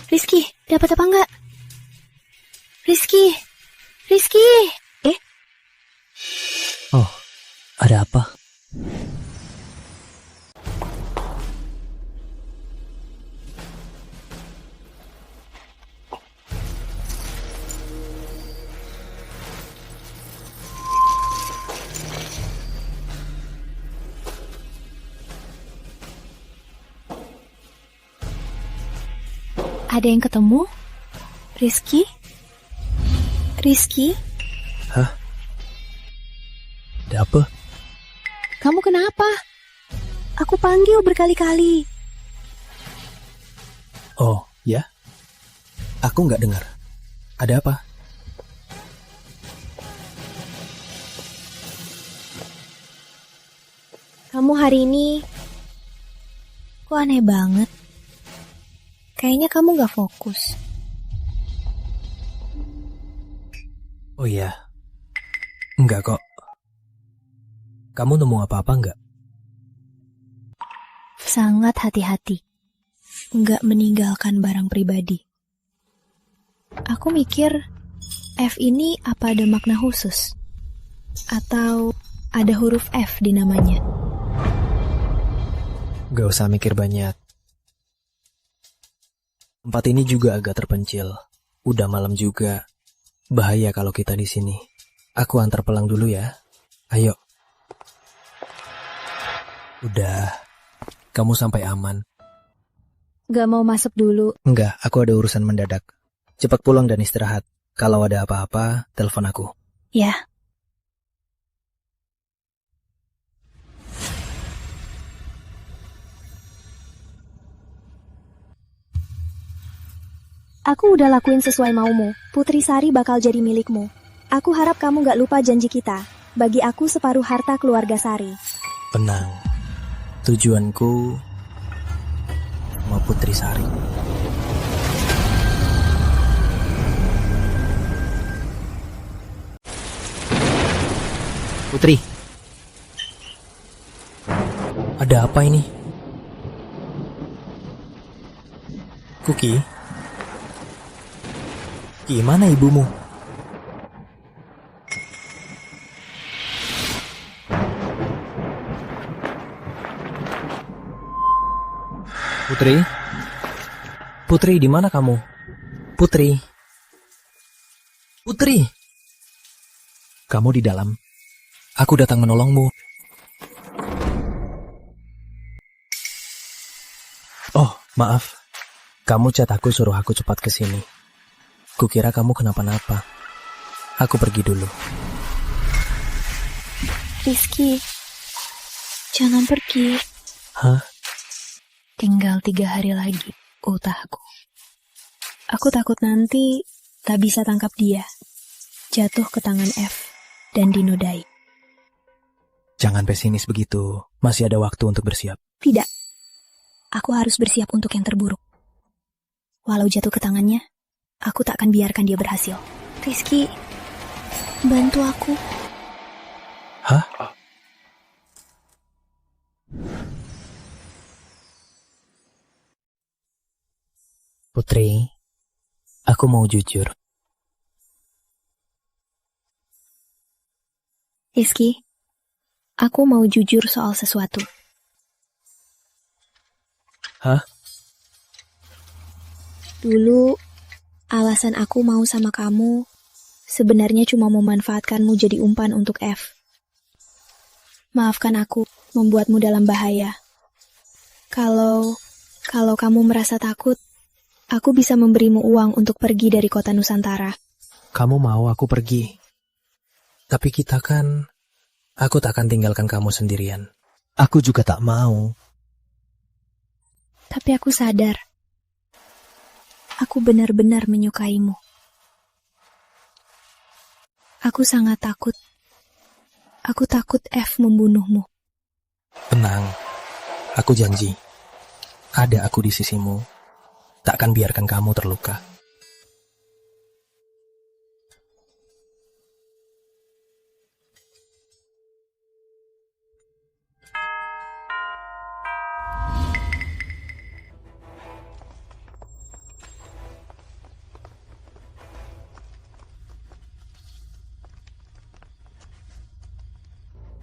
Rizky, dapat apa enggak? Rizky! Oh, ada apa? Ada yang ketemu? Rizky? Hah? Ada apa? Kamu kenapa? Aku panggil berkali-kali. Oh, ya? Aku nggak dengar. Ada apa? Kamu hari ini kok aneh banget. Kayaknya kamu gak fokus. Oh iya. Enggak kok. Kamu nemu apa-apa enggak? Sangat hati-hati. Nggak meninggalkan barang pribadi. Aku mikir F ini apa ada makna khusus? Atau ada huruf F di namanya? Gak usah mikir banyak. Tempat ini juga agak terpencil. Udah malam juga. Bahaya kalau kita di sini. Aku antar pelang dulu ya. Ayo. Udah. Kamu sampai aman. Gak mau masuk dulu. Enggak, aku ada urusan mendadak. Cepat pulang dan istirahat. Kalau ada apa-apa, telepon aku. Ya. Aku udah lakuin sesuai maumu. Putri Sari bakal jadi milikmu. Aku harap kamu gak lupa janji kita. Bagi aku separuh harta keluarga Sari. Tenang. Tujuanku mau Putri Sari. Putri. Ada apa ini? Kuki? Gimana ibumu? Putri? Putri, di mana kamu? Putri? Putri? Kamu di dalam. Aku datang menolongmu. Oh, maaf. Kamu chat aku suruh aku cepat ke sini. Kukira kamu kenapa-napa. Aku pergi dulu. Rizky, jangan pergi. Hah? Tinggal 3 hari lagi ultahku. Aku takut nanti tak bisa tangkap dia. Jatuh ke tangan F dan dinodai. Jangan pesimis begitu. Masih ada waktu untuk bersiap. Tidak. Aku harus bersiap untuk yang terburuk. Walau jatuh ke tangannya, aku tak akan biarkan dia berhasil. Rizky, bantu aku. Hah? Putri, aku mau jujur. Rizky, aku mau jujur soal sesuatu. Hah? Dulu, alasan aku mau sama kamu sebenarnya cuma memanfaatkanmu jadi umpan untuk F. Maafkan aku membuatmu dalam bahaya. Kalau kamu merasa takut, aku bisa memberimu uang untuk pergi dari kota Nusantara. Kamu mau aku pergi. Tapi kita kan... Aku tak akan tinggalkan kamu sendirian. Aku juga tak mau. Tapi aku sadar. Aku benar-benar menyukaimu. Aku sangat takut. Aku takut F membunuhmu. Tenang. Aku janji. Ada aku di sisimu. Tak akan biarkan kamu terluka.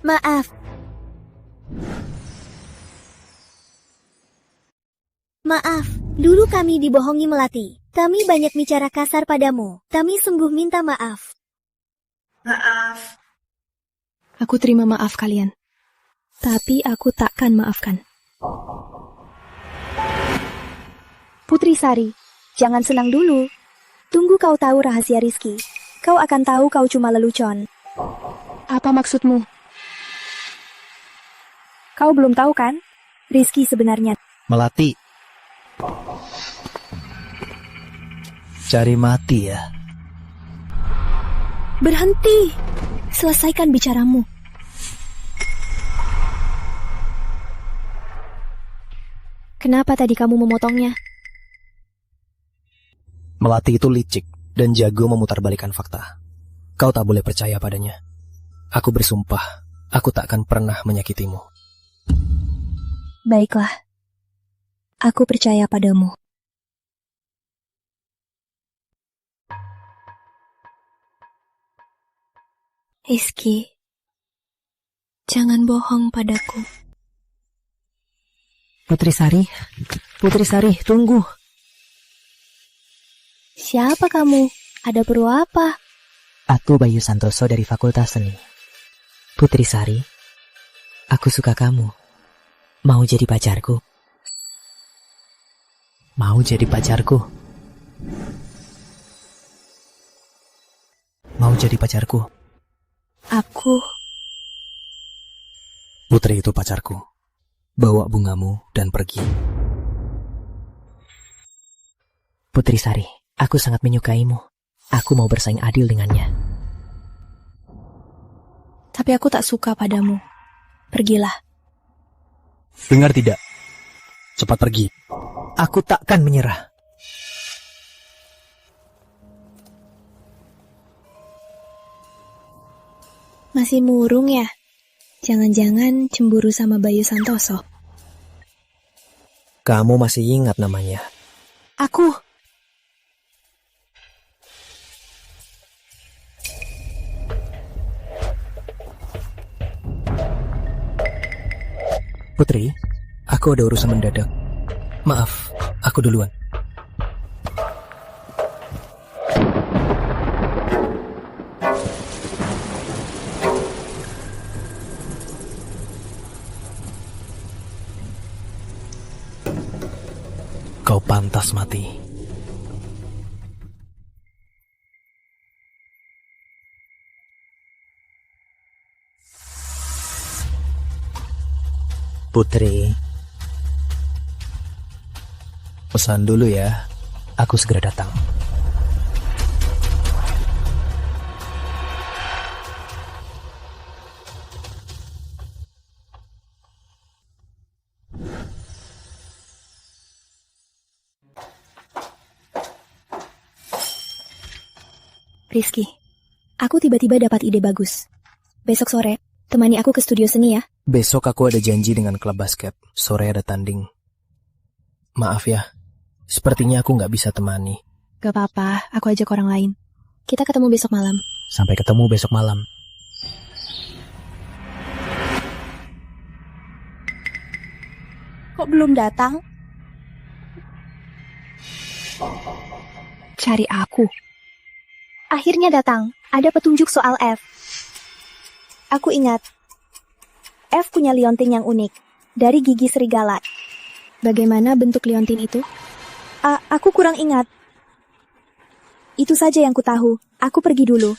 Maaf. Maaf, dulu kami dibohongi Melati. Kami banyak bicara kasar padamu. Kami sungguh minta maaf. Maaf. Aku terima maaf kalian. Tapi aku takkan maafkan. Putri Sari, jangan senang dulu. Tunggu kau tahu rahasia Rizky. Kau akan tahu kau cuma lelucon. Apa maksudmu? Kau belum tahu kan? Rizky sebenarnya. Melati. Cari mati ya. Berhenti. Selesaikan bicaramu. Kenapa tadi kamu memotongnya? Melati itu licik dan jago memutarbalikkan fakta. Kau tak boleh percaya padanya. Aku bersumpah, aku tak akan pernah menyakitimu. Baiklah. Aku percaya padamu. Rizky, jangan bohong padaku. Putri Sari, tunggu. Siapa kamu? Ada perlu apa? Aku Bayu Santoso dari Fakultas Seni. Putri Sari, aku suka kamu. Mau jadi pacarku? Mau jadi pacarku? Mau jadi pacarku? Aku. Putri itu pacarku. Bawa bungamu dan pergi. Putri Sari, aku sangat menyukaimu. Aku mau bersaing adil dengannya. Tapi aku tak suka padamu. Pergilah. Dengar tidak? Cepat pergi. Aku takkan menyerah. Masih murung ya? Jangan-jangan cemburu sama Bayu Santoso. Kamu masih ingat namanya? Aku. Putri, aku ada urusan mendadak. Maaf, aku duluan. Kau pantas mati. Putri, Pesan dulu ya, aku segera datang. Rizky, aku tiba-tiba dapat ide bagus. Besok sore, temani aku ke studio seni ya. Besok aku ada janji dengan klub basket. Sore ada tanding. Maaf ya, sepertinya aku nggak bisa temani. Gak apa-apa, aku ajak orang lain. Kita ketemu besok malam. Sampai ketemu besok malam. Kok belum datang? Cari aku. Akhirnya datang. Ada petunjuk soal F. Aku ingat. F punya liontin yang unik. Dari gigi serigala. Bagaimana bentuk liontin itu? Aku kurang ingat. Itu saja yang ku tahu. Aku pergi dulu.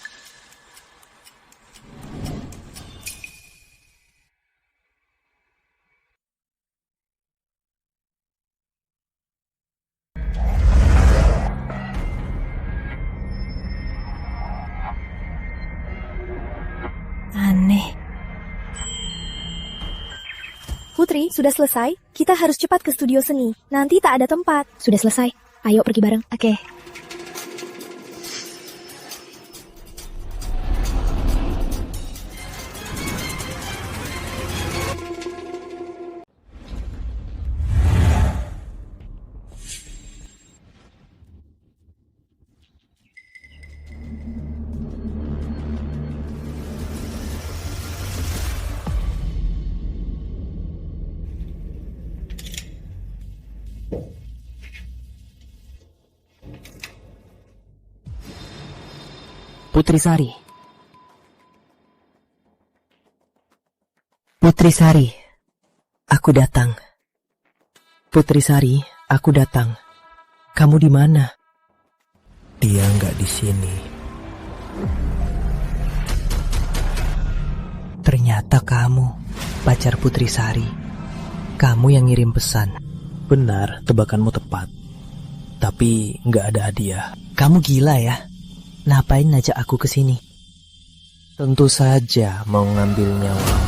Aneh. Putri, sudah selesai? Kita harus cepat ke studio seni. Nanti tak ada tempat. Sudah selesai. Ayo pergi bareng. Oke. Putri Sari. Putri Sari, aku datang. Putri Sari, aku datang. Kamu di mana? Dia nggak di sini. Ternyata kamu, pacar Putri Sari. Kamu yang ngirim pesan. Benar, tebakanmu tepat. Tapi nggak ada hadiah. Kamu gila ya? Ngapain ngajak aku ke sini? Tentu saja mau ngambil nyawamu.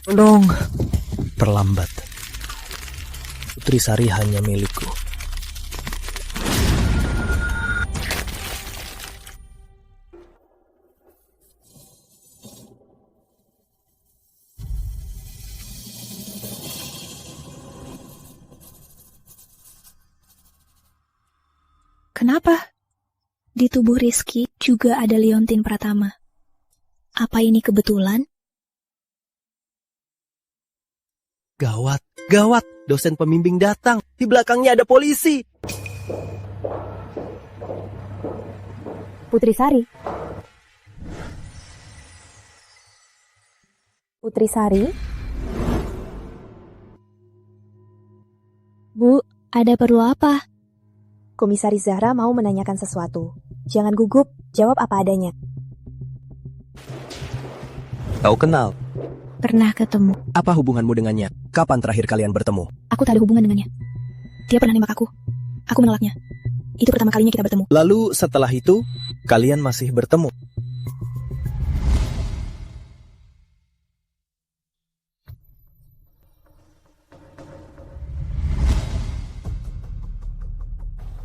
Tolong. Terlambat. Putri Sari hanya milikku. Kenapa? Di tubuh Rizky juga ada liontin Pratama. Apa ini kebetulan? Gawat, gawat. Dosen pembimbing datang. Di belakangnya ada polisi. Putri Sari. Putri Sari? Bu, ada perlu apa? Komisaris Zahra mau menanyakan sesuatu. Jangan gugup, jawab apa adanya. Kau kenal? Pernah ketemu. Apa hubunganmu dengannya? Kapan terakhir kalian bertemu? Aku tak ada hubungan dengannya. Dia pernah nembak aku. Aku menolaknya. Itu pertama kalinya kita bertemu. Lalu setelah itu, kalian masih bertemu?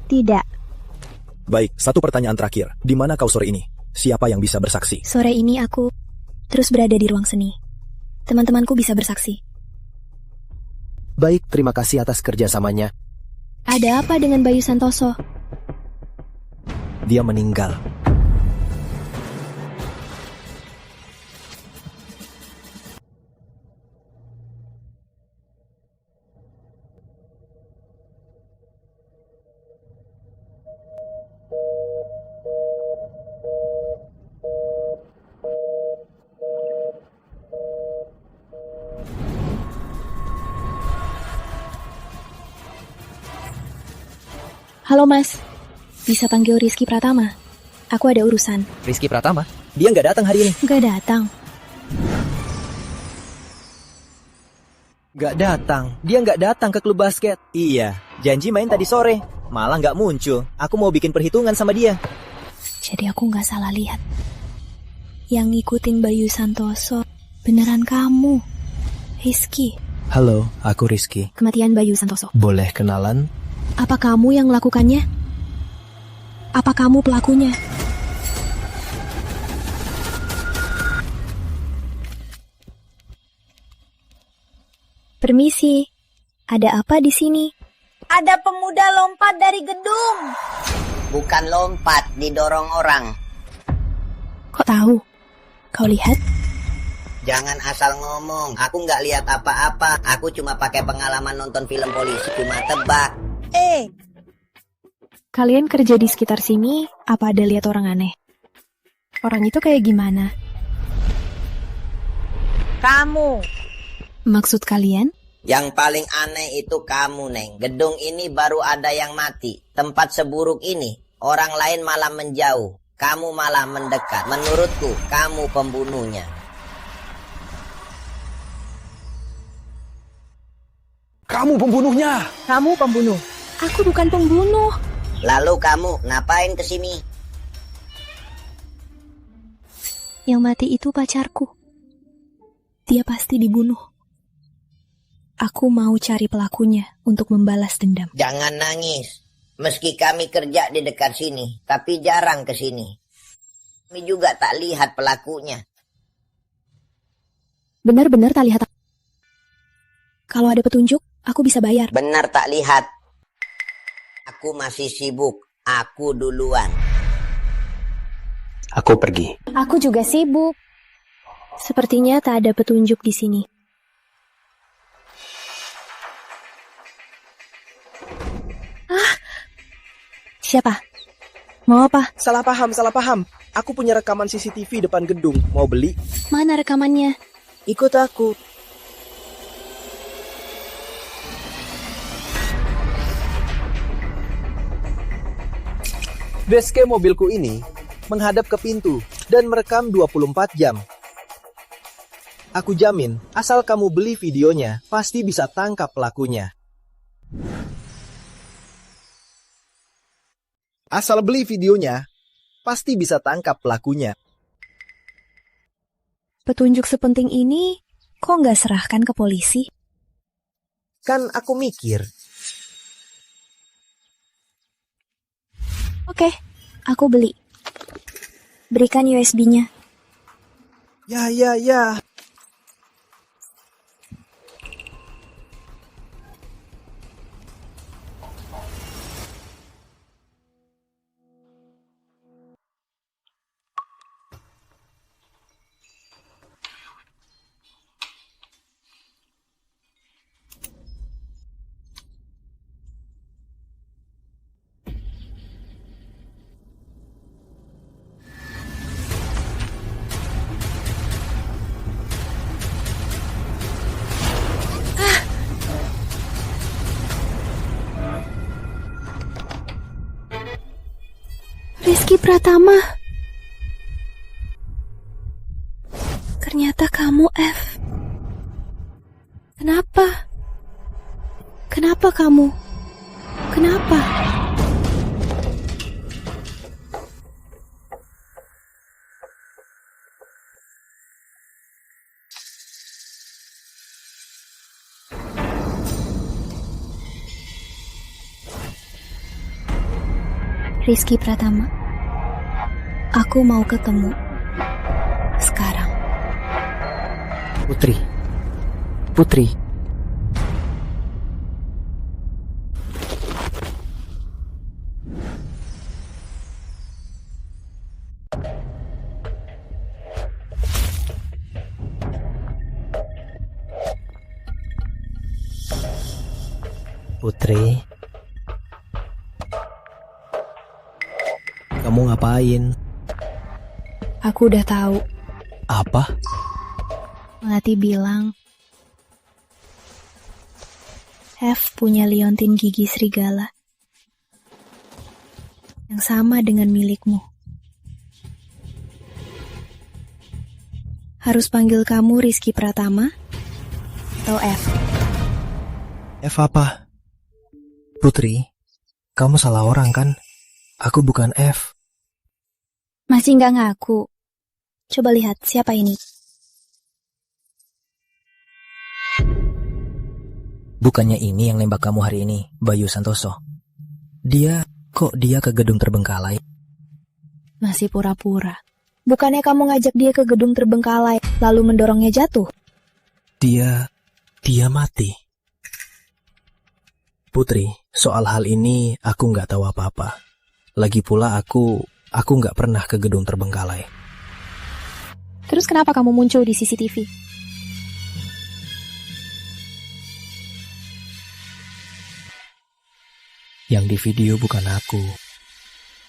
Tidak. Baik, satu pertanyaan terakhir. Di mana kau sore ini? Siapa yang bisa bersaksi? Sore ini aku terus berada di ruang seni. Teman-temanku bisa bersaksi. Baik, terima kasih atas kerjasamanya. Ada apa dengan Bayu Santoso? Dia meninggal. Halo mas, bisa panggil Rizky Pratama. Aku ada urusan. Rizky Pratama? Dia nggak datang hari ini. Nggak datang. Nggak datang. Dia nggak datang ke klub basket. Iya, janji main tadi sore. Malah nggak muncul. Aku mau bikin perhitungan sama dia. Jadi aku nggak salah lihat. Yang ngikutin Bayu Santoso beneran kamu, Rizky. Halo, aku Rizky. Kematian Bayu Santoso. Boleh kenalan? Apa kamu yang melakukannya? Apa kamu pelakunya? Permisi, ada apa di sini? Ada pemuda lompat dari gedung. Bukan lompat, didorong orang. Kok tahu? Kau lihat? Jangan asal ngomong. Aku nggak lihat apa-apa. Aku cuma pakai pengalaman nonton film polisi, cuma tebak. Kalian kerja di sekitar sini, apa ada lihat orang aneh? Orang itu kayak gimana? Kamu. Maksud kalian? Yang paling aneh itu kamu, Neng. Gedung ini baru ada yang mati. Tempat seburuk ini, orang lain malah menjauh. Kamu malah mendekat. Menurutku, kamu pembunuhnya. Kamu pembunuhnya. Kamu pembunuh. Aku bukan pembunuh. Lalu kamu ngapain kesini? Yang mati itu pacarku. Dia pasti dibunuh. Aku mau cari pelakunya untuk membalas dendam. Jangan nangis. Meski kami kerja di dekat sini, tapi jarang ke sini. Kami juga tak lihat pelakunya. Benar-benar tak lihat. Kalau ada petunjuk, aku bisa bayar. Benar tak lihat. Aku masih sibuk. Aku duluan. Aku pergi. Aku juga sibuk. Sepertinya tak ada petunjuk di sini. Siapa? Mau apa? Salah paham. Aku punya rekaman CCTV depan gedung. Mau beli? Mana rekamannya? Ikut aku. Basecamp mobilku ini menghadap ke pintu dan merekam 24 jam. Aku jamin, asal kamu beli videonya, pasti bisa tangkap pelakunya. Asal beli videonya, pasti bisa tangkap pelakunya. Petunjuk sepenting ini kok nggak serahkan ke polisi? Kan aku mikir. Oke, aku beli. Berikan USB-nya. Ya. Rizky Pratama. Ternyata kamu, F. Kenapa? Kenapa kamu? Kenapa? Rizky Pratama, aku mau ketemu sekarang. Putri. Putri. Kamu ngapain? Aku udah tahu. Apa? Melati bilang, F punya liontin gigi serigala yang sama dengan milikmu. Harus panggil kamu Rizky Pratama atau F? F apa? Putri, kamu salah orang kan? Aku bukan F. Masih nggak ngaku? Coba lihat siapa ini. Bukannya ini yang nembak kamu hari ini, Bayu Santoso? Dia ke gedung terbengkalai? Masih pura-pura. Bukannya kamu ngajak dia ke gedung terbengkalai, lalu mendorongnya jatuh? Dia mati. Putri, soal hal ini aku nggak tahu apa-apa. Lagi pula aku nggak pernah ke gedung terbengkalai. Terus kenapa kamu muncul di CCTV? Yang di video bukan aku.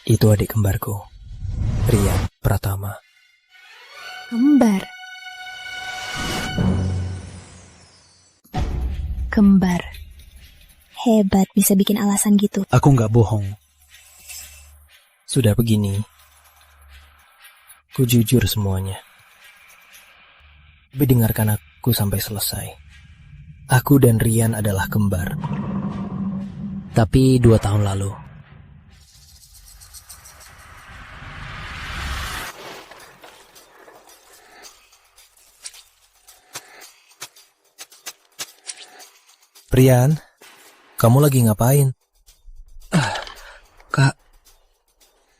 Itu adik kembarku, Rian Pratama. Kembar? Kembar. Hebat bisa bikin alasan gitu. Aku nggak bohong. Sudah begini, ku jujur semuanya. Tapi dengarkan aku sampai selesai. Aku dan Rian adalah kembar. Tapi 2 tahun lalu. Rian, kamu lagi ngapain? Kak,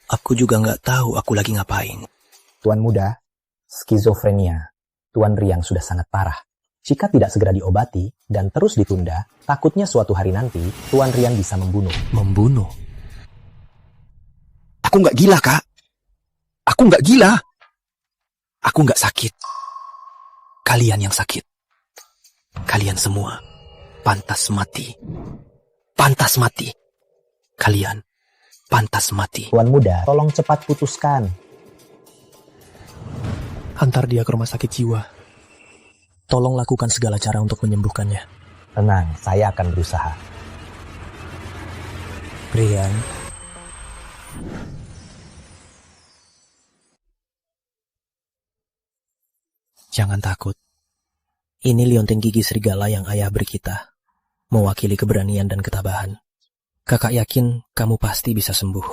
aku juga nggak tahu aku lagi ngapain. Tuan muda, skizofrenia Tuan Rian sudah sangat parah. Jika tidak segera diobati dan terus ditunda, takutnya suatu hari nanti Tuan Rian bisa membunuh. Membunuh? Aku nggak gila, Kak. Aku nggak gila. Aku nggak sakit. Kalian yang sakit. Kalian semua pantas mati. Pantas mati. Kalian pantas mati. Tuan muda, tolong cepat putuskan. Antar dia ke rumah sakit jiwa. Tolong lakukan segala cara untuk menyembuhkannya. Tenang, saya akan berusaha. Rian. Jangan takut. Ini liontin gigi serigala yang ayah beri kita. Mewakili keberanian dan ketabahan. Kakak yakin kamu pasti bisa sembuh.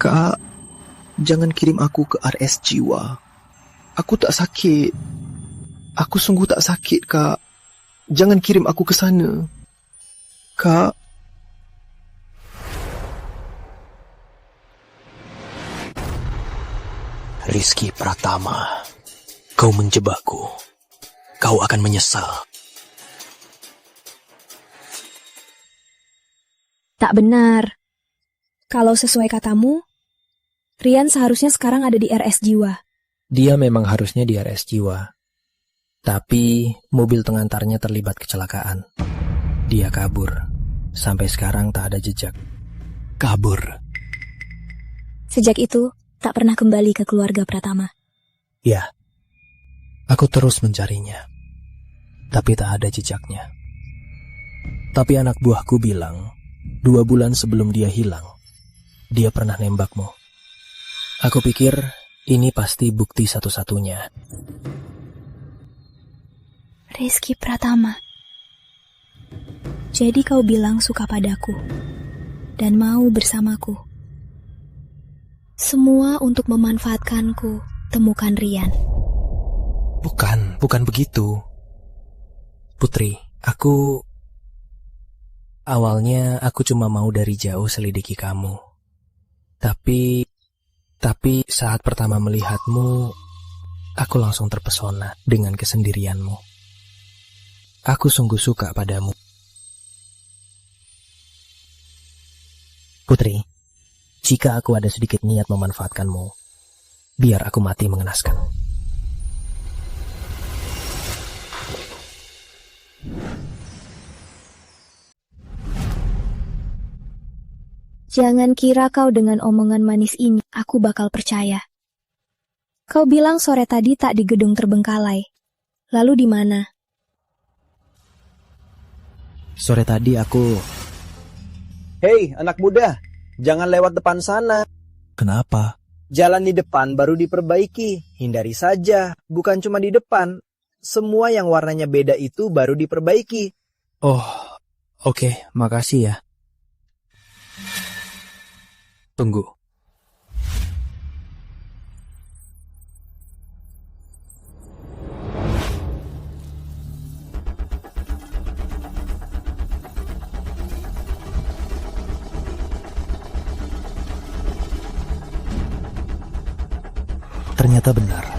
Kak, jangan kirim aku ke RS jiwa. Aku tak sakit. Aku sungguh tak sakit, Kak. Jangan kirim aku ke sana. Kak. Rizky Pratama, kau menjebakku. Kau akan menyesal. Tak benar. Kalau sesuai katamu, Rian seharusnya sekarang ada di RS Jiwa. Dia memang harusnya di RS Jiwa. Tapi mobil pengantarnya terlibat kecelakaan. Dia kabur. Sampai sekarang tak ada jejak. Kabur. Sejak itu, tak pernah kembali ke keluarga Pratama. Ya, aku terus mencarinya. Tapi tak ada jejaknya. Tapi anak buahku bilang, 2 bulan sebelum dia hilang, dia pernah nembakmu. Aku pikir ini pasti bukti satu-satunya. Rizky Pratama. Jadi kau bilang suka padaku dan mau bersamaku. Semua untuk memanfaatkanku, temukan Rian. Bukan begitu. Putri, awalnya aku cuma mau dari jauh selidiki kamu. Tapi saat pertama melihatmu, aku langsung terpesona dengan kesendirianmu. Aku sungguh suka padamu. Putri, jika aku ada sedikit niat memanfaatkanmu, biar aku mati mengenaskan. Jangan kira kau dengan omongan manis ini, aku bakal percaya. Kau bilang sore tadi tak di gedung terbengkalai. Lalu di mana? Sore tadi aku... Hei, anak muda, jangan lewat depan sana. Kenapa? Jalan di depan baru diperbaiki. Hindari saja, bukan cuma di depan. Semua yang warnanya beda itu baru diperbaiki. Oh, oke, makasih ya. Tunggu. Ternyata benar.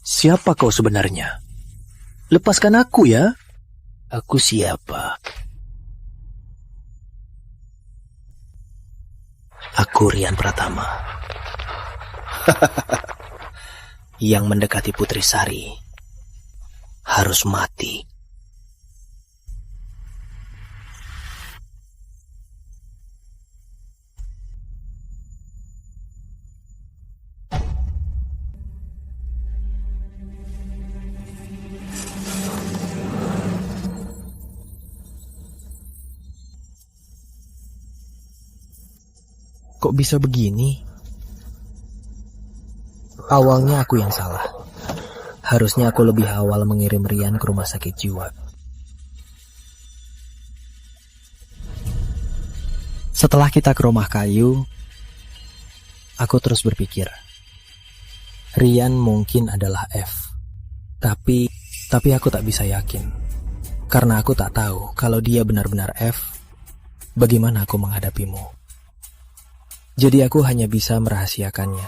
Siapa kau sebenarnya? Lepaskan aku ya. Aku siapa? Aku Rian Pratama. Yang mendekati Putri Sari harus mati. Kok bisa begini? Awalnya aku yang salah. Harusnya aku lebih awal mengirim Rian ke rumah sakit jiwa. Setelah kita ke rumah kayu, aku terus berpikir, Rian mungkin adalah F. Tapi aku tak bisa yakin. Karena aku tak tahu kalau dia benar-benar F, bagaimana aku menghadapimu. Jadi aku hanya bisa merahasiakannya.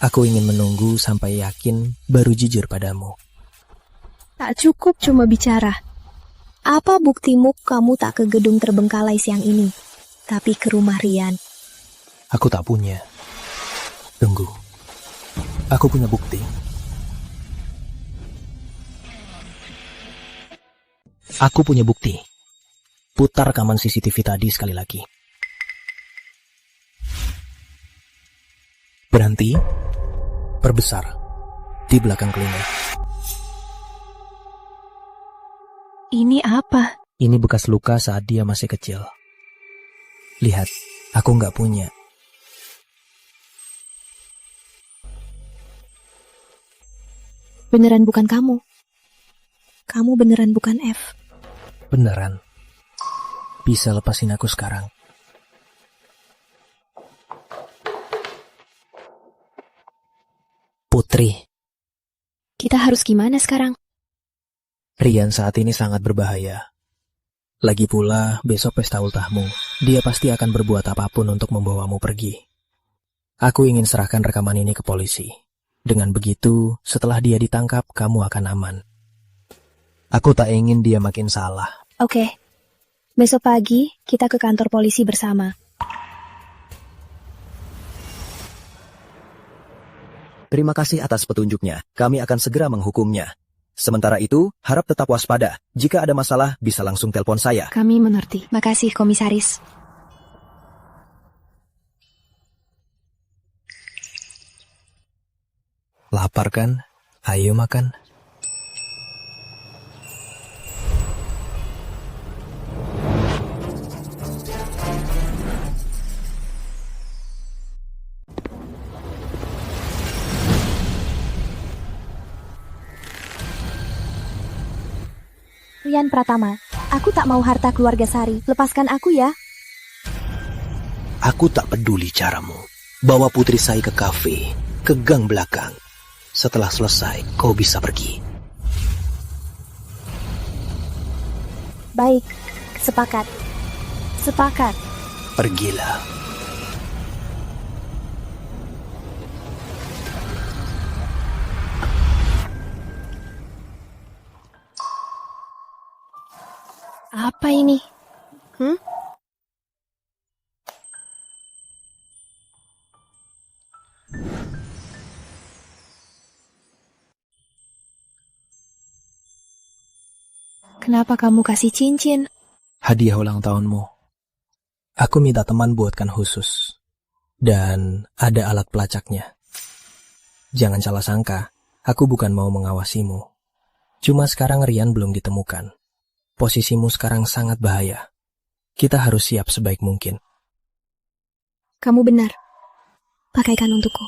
Aku ingin menunggu sampai yakin baru jujur padamu. Tak cukup cuma bicara. Apa buktimu kamu tak ke gedung terbengkalai siang ini, tapi ke rumah Rian? Aku tak punya. Tunggu. Aku punya bukti. Aku punya bukti. Putar rekaman CCTV tadi sekali lagi. Berhenti. Perbesar. Di belakang telinga. Ini apa? Ini bekas luka saat dia masih kecil. Lihat, aku nggak punya. Beneran bukan kamu. Kamu beneran bukan F. Beneran. Bisa lepasin aku sekarang. Putri. Kita harus gimana sekarang? Rian saat ini sangat berbahaya. Lagi pula, besok pesta ultahmu. Dia pasti akan berbuat apapun untuk membawamu pergi. Aku ingin serahkan rekaman ini ke polisi. Dengan begitu, setelah dia ditangkap, kamu akan aman. Aku tak ingin dia makin salah. Oke. Besok pagi, kita ke kantor polisi bersama. Terima kasih atas petunjuknya. Kami akan segera menghukumnya. Sementara itu, harap tetap waspada. Jika ada masalah, bisa langsung telepon saya. Kami mengerti. Makasih, Komisaris. Lapar kan? Ayo makan. Rian Pratama, aku tak mau harta keluarga Sari. Lepaskan aku ya. Aku tak peduli caramu. Bawa Putri Sai ke kafe, ke gang belakang. Setelah selesai, kau bisa pergi. Baik, sepakat. Sepakat. Pergilah. Apa ini? Kenapa kamu kasih cincin? Hadiah ulang tahunmu. Aku minta teman buatkan khusus. Dan ada alat pelacaknya. Jangan salah sangka, aku bukan mau mengawasimu. Cuma sekarang Rian belum ditemukan. Posisimu sekarang sangat bahaya. Kita harus siap sebaik mungkin. Kamu benar. Pakaikan untukku.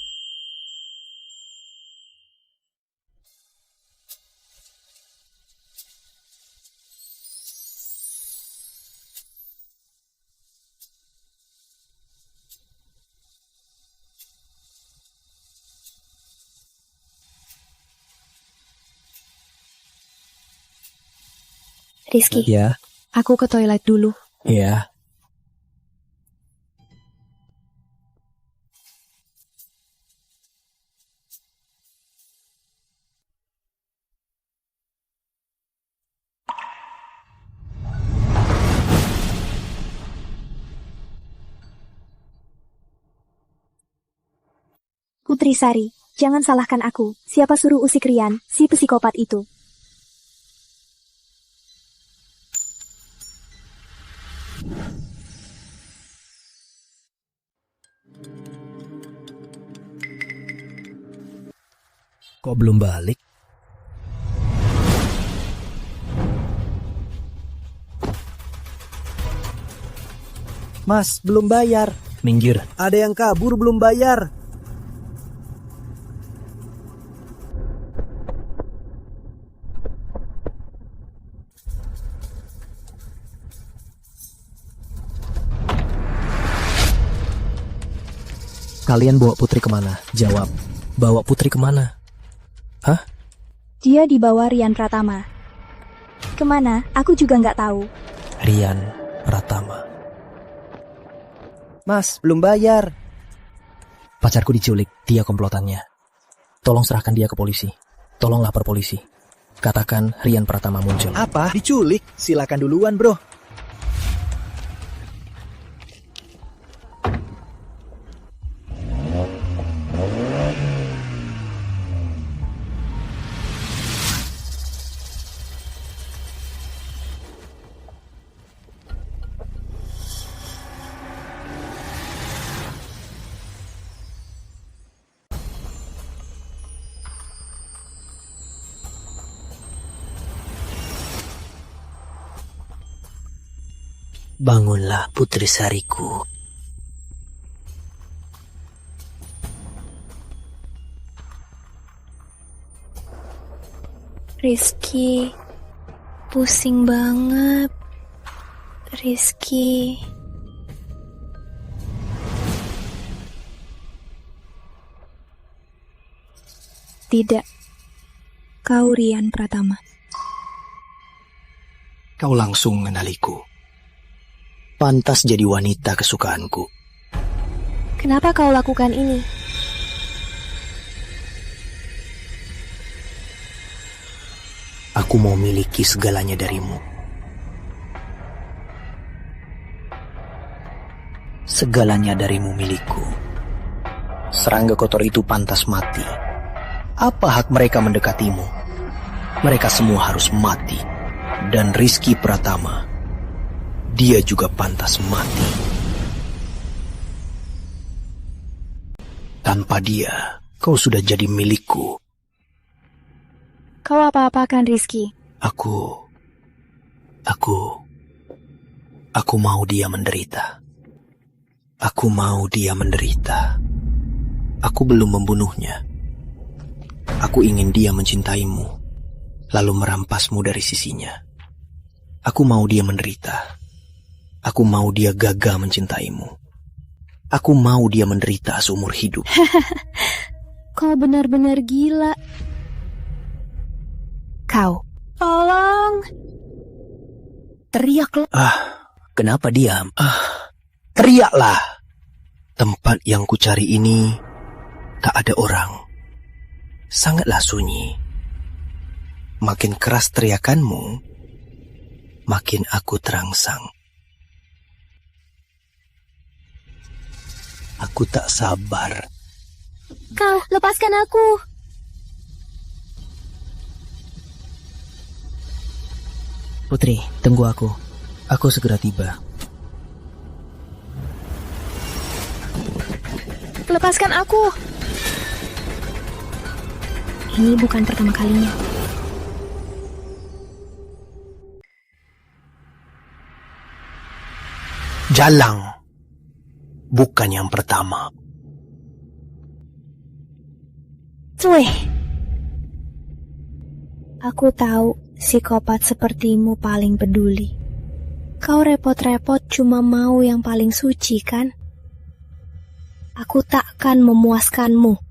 Rizky, Ya, aku ke toilet dulu. ya. Putri Sari, jangan salahkan aku. Siapa suruh usik Rian, si psikopat itu? Kok belum balik? Mas, belum bayar. Minggir. Ada yang kabur belum bayar. Kalian bawa Putri kemana? Jawab. Bawa Putri kemana? Hah? Dia dibawa Rian Pratama. Kemana? Aku juga nggak tahu. Rian Pratama. Mas, belum bayar. Pacarku diculik, dia komplotannya. Tolong serahkan dia ke polisi. Tolong lapor polisi. Katakan Rian Pratama muncul. Apa? Diculik? Silakan duluan, bro. Bangunlah, putri sariku. Rizky, pusing banget. Rizky. Tidak. Kau Rian Pratama. Kau langsung mengenaliku. Pantas jadi wanita kesukaanku. Kenapa kau lakukan ini? Aku mau miliki segalanya darimu. Segalanya darimu milikku. Serangga kotor itu pantas mati. Apa hak mereka mendekatimu? Mereka semua harus mati. Dan Rizky Pratama, dia juga pantas mati. Tanpa dia, kau sudah jadi milikku. Kau apa-apakan Rizky? Aku mau dia menderita. Aku mau dia menderita. Aku belum membunuhnya. Aku ingin dia mencintaimu, lalu merampasmu dari sisinya. Aku mau dia menderita. Aku mau dia gagal mencintaimu. Aku mau dia menderita seumur hidup. Kau benar-benar gila. Kau. Tolong. Teriaklah. Kenapa diam? Teriaklah. Tempat yang kucari ini tak ada orang. Sangatlah sunyi. Makin keras teriakanmu, makin aku terangsang. Aku tak sabar. Kau, lepaskan aku. Putri, tunggu aku. Aku segera tiba. Lepaskan aku. Ini bukan pertama kalinya. Jalang, bukan yang pertama. Cuy. Aku tahu psikopat sepertimu paling peduli. Kau repot-repot cuma mau yang paling suci, kan? Aku takkan memuaskanmu.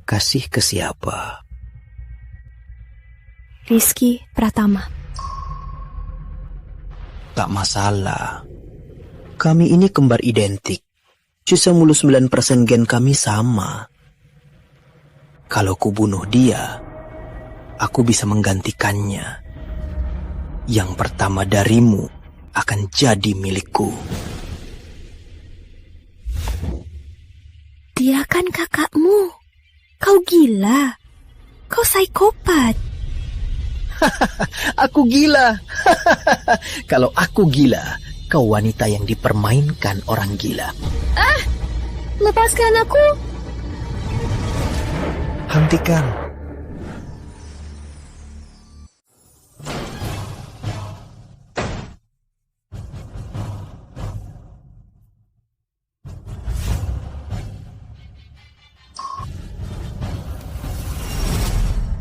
Kasih ke siapa? Rizky Pratama. Tak masalah. Kami ini kembar identik. Sisa mulu 9% gen kami sama. Kalau ku bunuh dia, aku bisa menggantikannya. Yang pertama darimu akan jadi milikku. Dia kan kakakmu. Kau gila. Kau psikopat. Aku gila. Kalau aku gila, kau wanita yang dipermainkan orang gila. Lepaskan aku. Hentikan.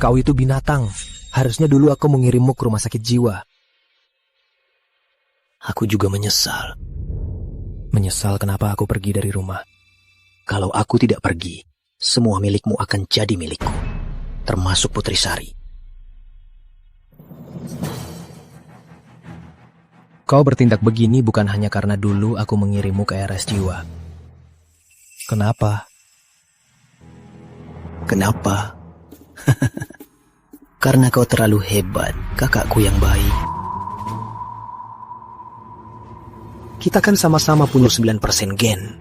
Kau itu binatang. Harusnya dulu aku mengirimmu ke rumah sakit jiwa. Aku juga menyesal. Menyesal kenapa aku pergi dari rumah. Kalau aku tidak pergi, semua milikmu akan jadi milikku. Termasuk Putri Sari. Kau bertindak begini bukan hanya karena dulu aku mengirimmu ke RS jiwa. Kenapa? Kenapa? Karena kau terlalu hebat, kakakku yang baik. Kita kan sama-sama punya 9% gen.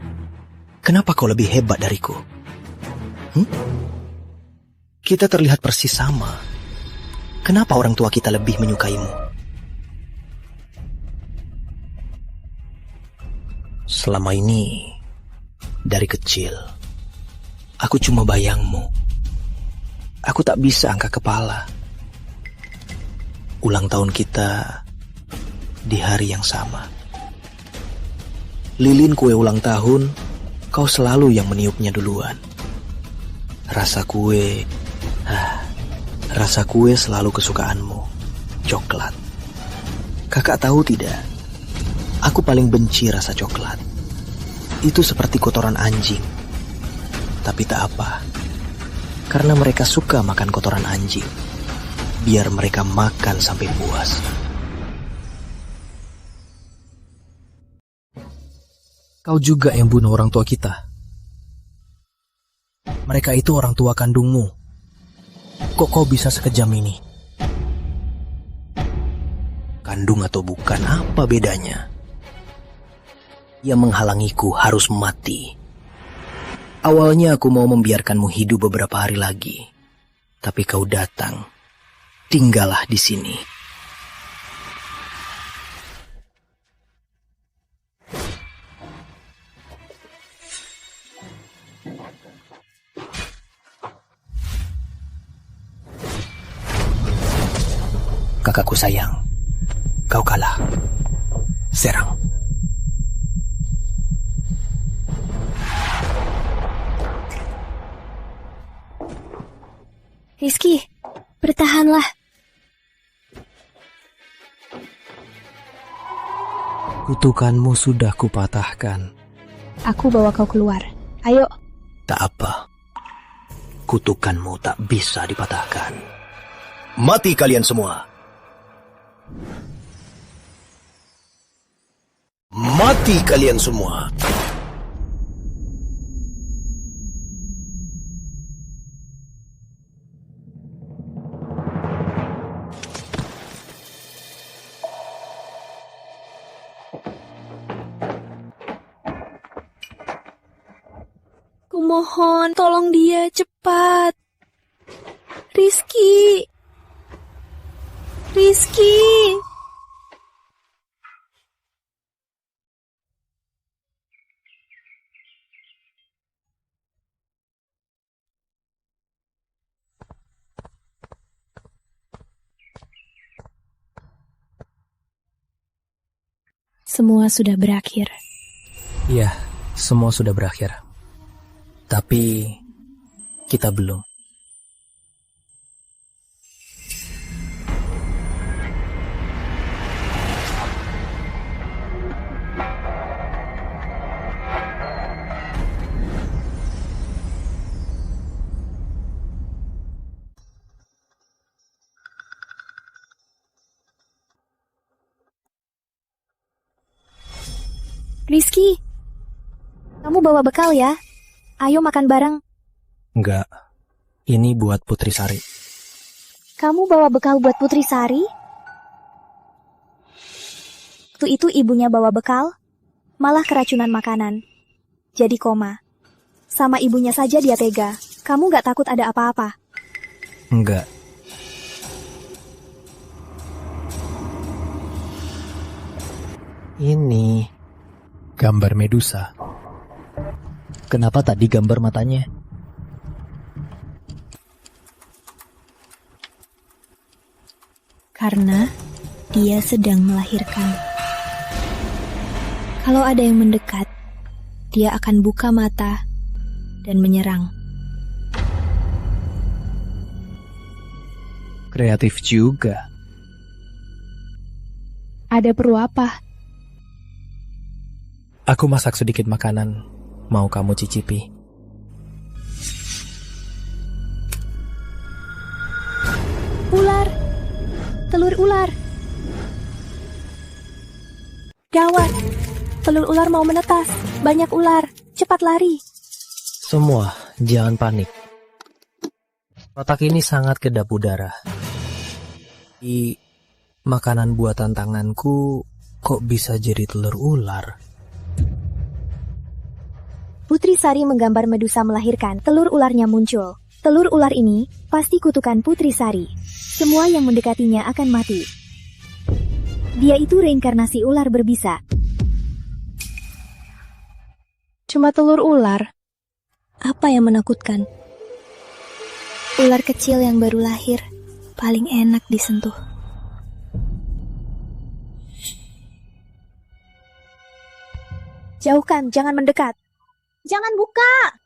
Kenapa kau lebih hebat dariku? Kita terlihat persis sama. Kenapa orang tua kita lebih menyukaimu? Selama ini, dari kecil, aku cuma bayangmu. Aku tak bisa angkat kepala. Ulang tahun kita di hari yang sama. Lilin kue ulang tahun, kau selalu yang meniupnya duluan. Rasa kue selalu kesukaanmu, coklat. Kakak tahu tidak, aku paling benci rasa coklat. Itu seperti kotoran anjing. Tapi tak apa, karena mereka suka makan kotoran anjing. Biar mereka makan sampai puas. Kau juga yang bunuh orang tua kita. Mereka itu orang tua kandungmu. Kok kau bisa sekejam ini? Kandung atau bukan, apa bedanya? Yang menghalangiku harus mati. Awalnya aku mau membiarkanmu hidup beberapa hari lagi. Tapi kau datang. Tinggallah di sini. Kakakku sayang, kau kalah. Serang. Rizky, bertahanlah. Kutukanmu sudah kupatahkan. Aku bawa kau keluar. Ayo. Tak apa. Kutukanmu tak bisa dipatahkan. Mati kalian semua. Mati kalian semua. Kumohon, tolong dia cepat. Rizky. Rizky. Semua sudah berakhir. Iya, semua sudah berakhir. Tapi kita belum. Rizky, kamu bawa bekal ya? Ayo makan bareng. Enggak, ini buat Putri Sari. Kamu bawa bekal buat Putri Sari? Waktu itu ibunya bawa bekal, malah keracunan makanan. Jadi koma. Sama ibunya saja dia tega. Kamu gak takut ada apa-apa? Enggak. Ini gambar Medusa. Kenapa tadi gambar matanya? Karena dia sedang melahirkan. Kalau ada yang mendekat, dia akan buka mata dan menyerang. Kreatif juga. Ada perlu apa? Aku masak sedikit makanan. Mau kamu cicipi? Ular. Telur ular. Gawat. Telur ular mau menetas. Banyak ular. Cepat lari. Semua, jangan panik. Kotak ini sangat kedap udara. Di makanan buatan tanganku kok bisa jadi telur ular? Putri Sari menggambar Medusa melahirkan, telur ularnya muncul. Telur ular ini pasti kutukan Putri Sari. Semua yang mendekatinya akan mati. Dia itu reinkarnasi ular berbisa. Cuma telur ular. Apa yang menakutkan? Ular kecil yang baru lahir, paling enak disentuh. Jauhkan, jangan mendekat. Jangan buka.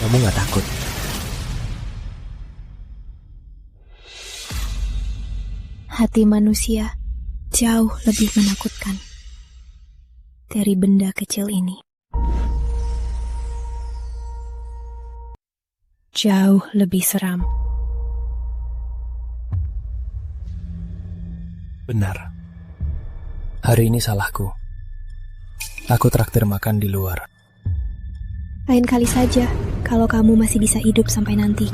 Kamu gak takut? Hati manusia jauh lebih menakutkan dari benda kecil ini. Jauh lebih seram. Benar. Hari ini salahku. Aku traktir makan di luar. Lain kali saja, kalau kamu masih bisa hidup sampai nanti.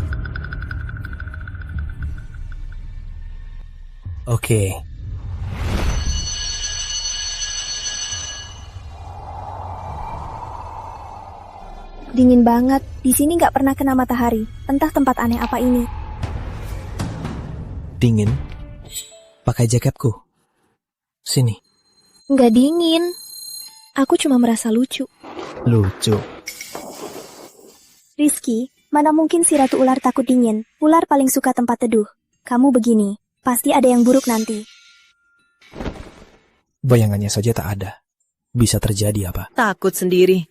Oke. Dingin banget. Di sini nggak pernah kena matahari. Entah tempat aneh apa ini. Dingin? Pakai jaketku. Sini. Nggak dingin. Aku cuma merasa lucu. Lucu. Rizky, mana mungkin si Ratu Ular takut dingin? Ular paling suka tempat teduh. Kamu begini, pasti ada yang buruk nanti. Bayangannya saja tak ada. Bisa terjadi apa? Takut sendiri.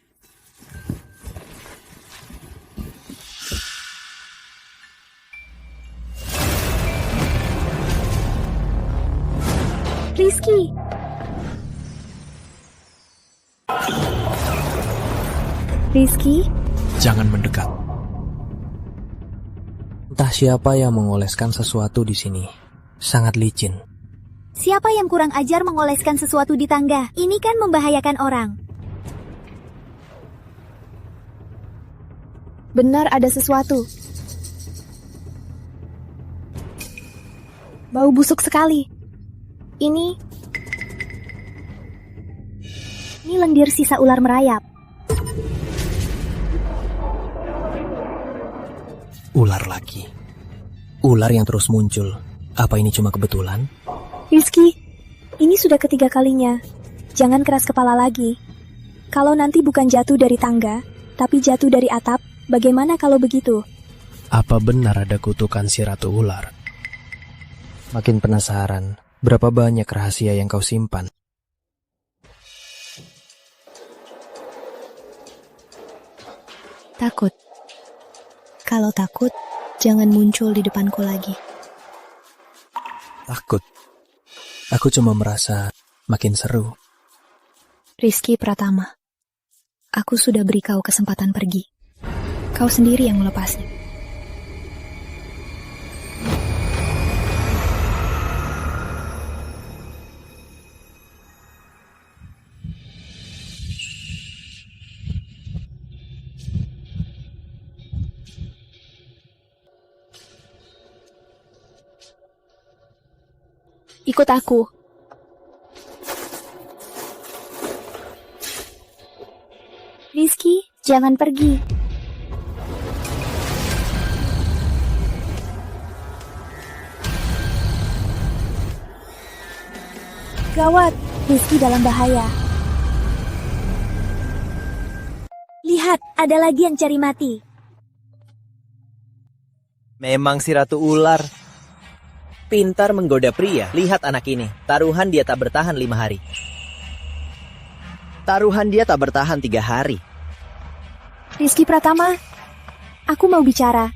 Rizky. Rizky? Jangan mendekat. Entah siapa yang mengoleskan sesuatu di sini. Sangat licin. Siapa yang kurang ajar mengoleskan sesuatu di tangga? Ini kan membahayakan orang. Benar ada sesuatu. Bau busuk sekali. Ini lendir sisa ular merayap. Ular lagi. Ular yang terus muncul. Apa ini cuma kebetulan? Rizky, ini sudah ketiga kalinya. Jangan keras kepala lagi. Kalau nanti bukan jatuh dari tangga, tapi jatuh dari atap, bagaimana kalau begitu? Apa benar ada kutukan si Ratu Ular? Makin penasaran, berapa banyak rahasia yang kau simpan? Takut. Kalau takut, jangan muncul di depanku lagi. Takut. Aku cuma merasa makin seru. Rizky Pratama, aku sudah beri kau kesempatan pergi. Kau sendiri yang melepasnya. Ikut aku. Rizky, jangan pergi. Gawat, Rizky dalam bahaya. Lihat, ada lagi yang cari mati. Memang si Ratu Ular. Pintar menggoda pria. Lihat anak ini. Taruhan dia tak bertahan 5 hari. Taruhan dia tak bertahan 3 hari. Rizky Pratama, aku mau bicara.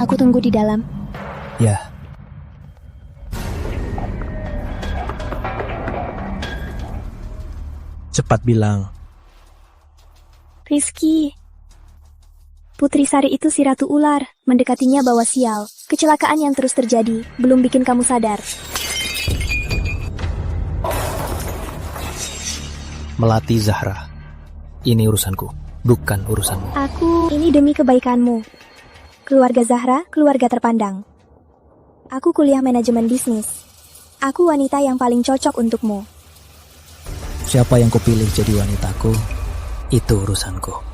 Aku tunggu di dalam. Ya. Cepat bilang. Rizky. Putri Sari itu si Ratu Ular, mendekatinya bawa sial. Kecelakaan yang terus terjadi, belum bikin kamu sadar. Melati Zahra. Ini urusanku, bukan urusanmu. Aku ini demi kebaikanmu. Keluarga Zahra, keluarga terpandang. Aku kuliah manajemen bisnis. Aku wanita yang paling cocok untukmu. Siapa yang kupilih jadi wanitaku, itu urusanku.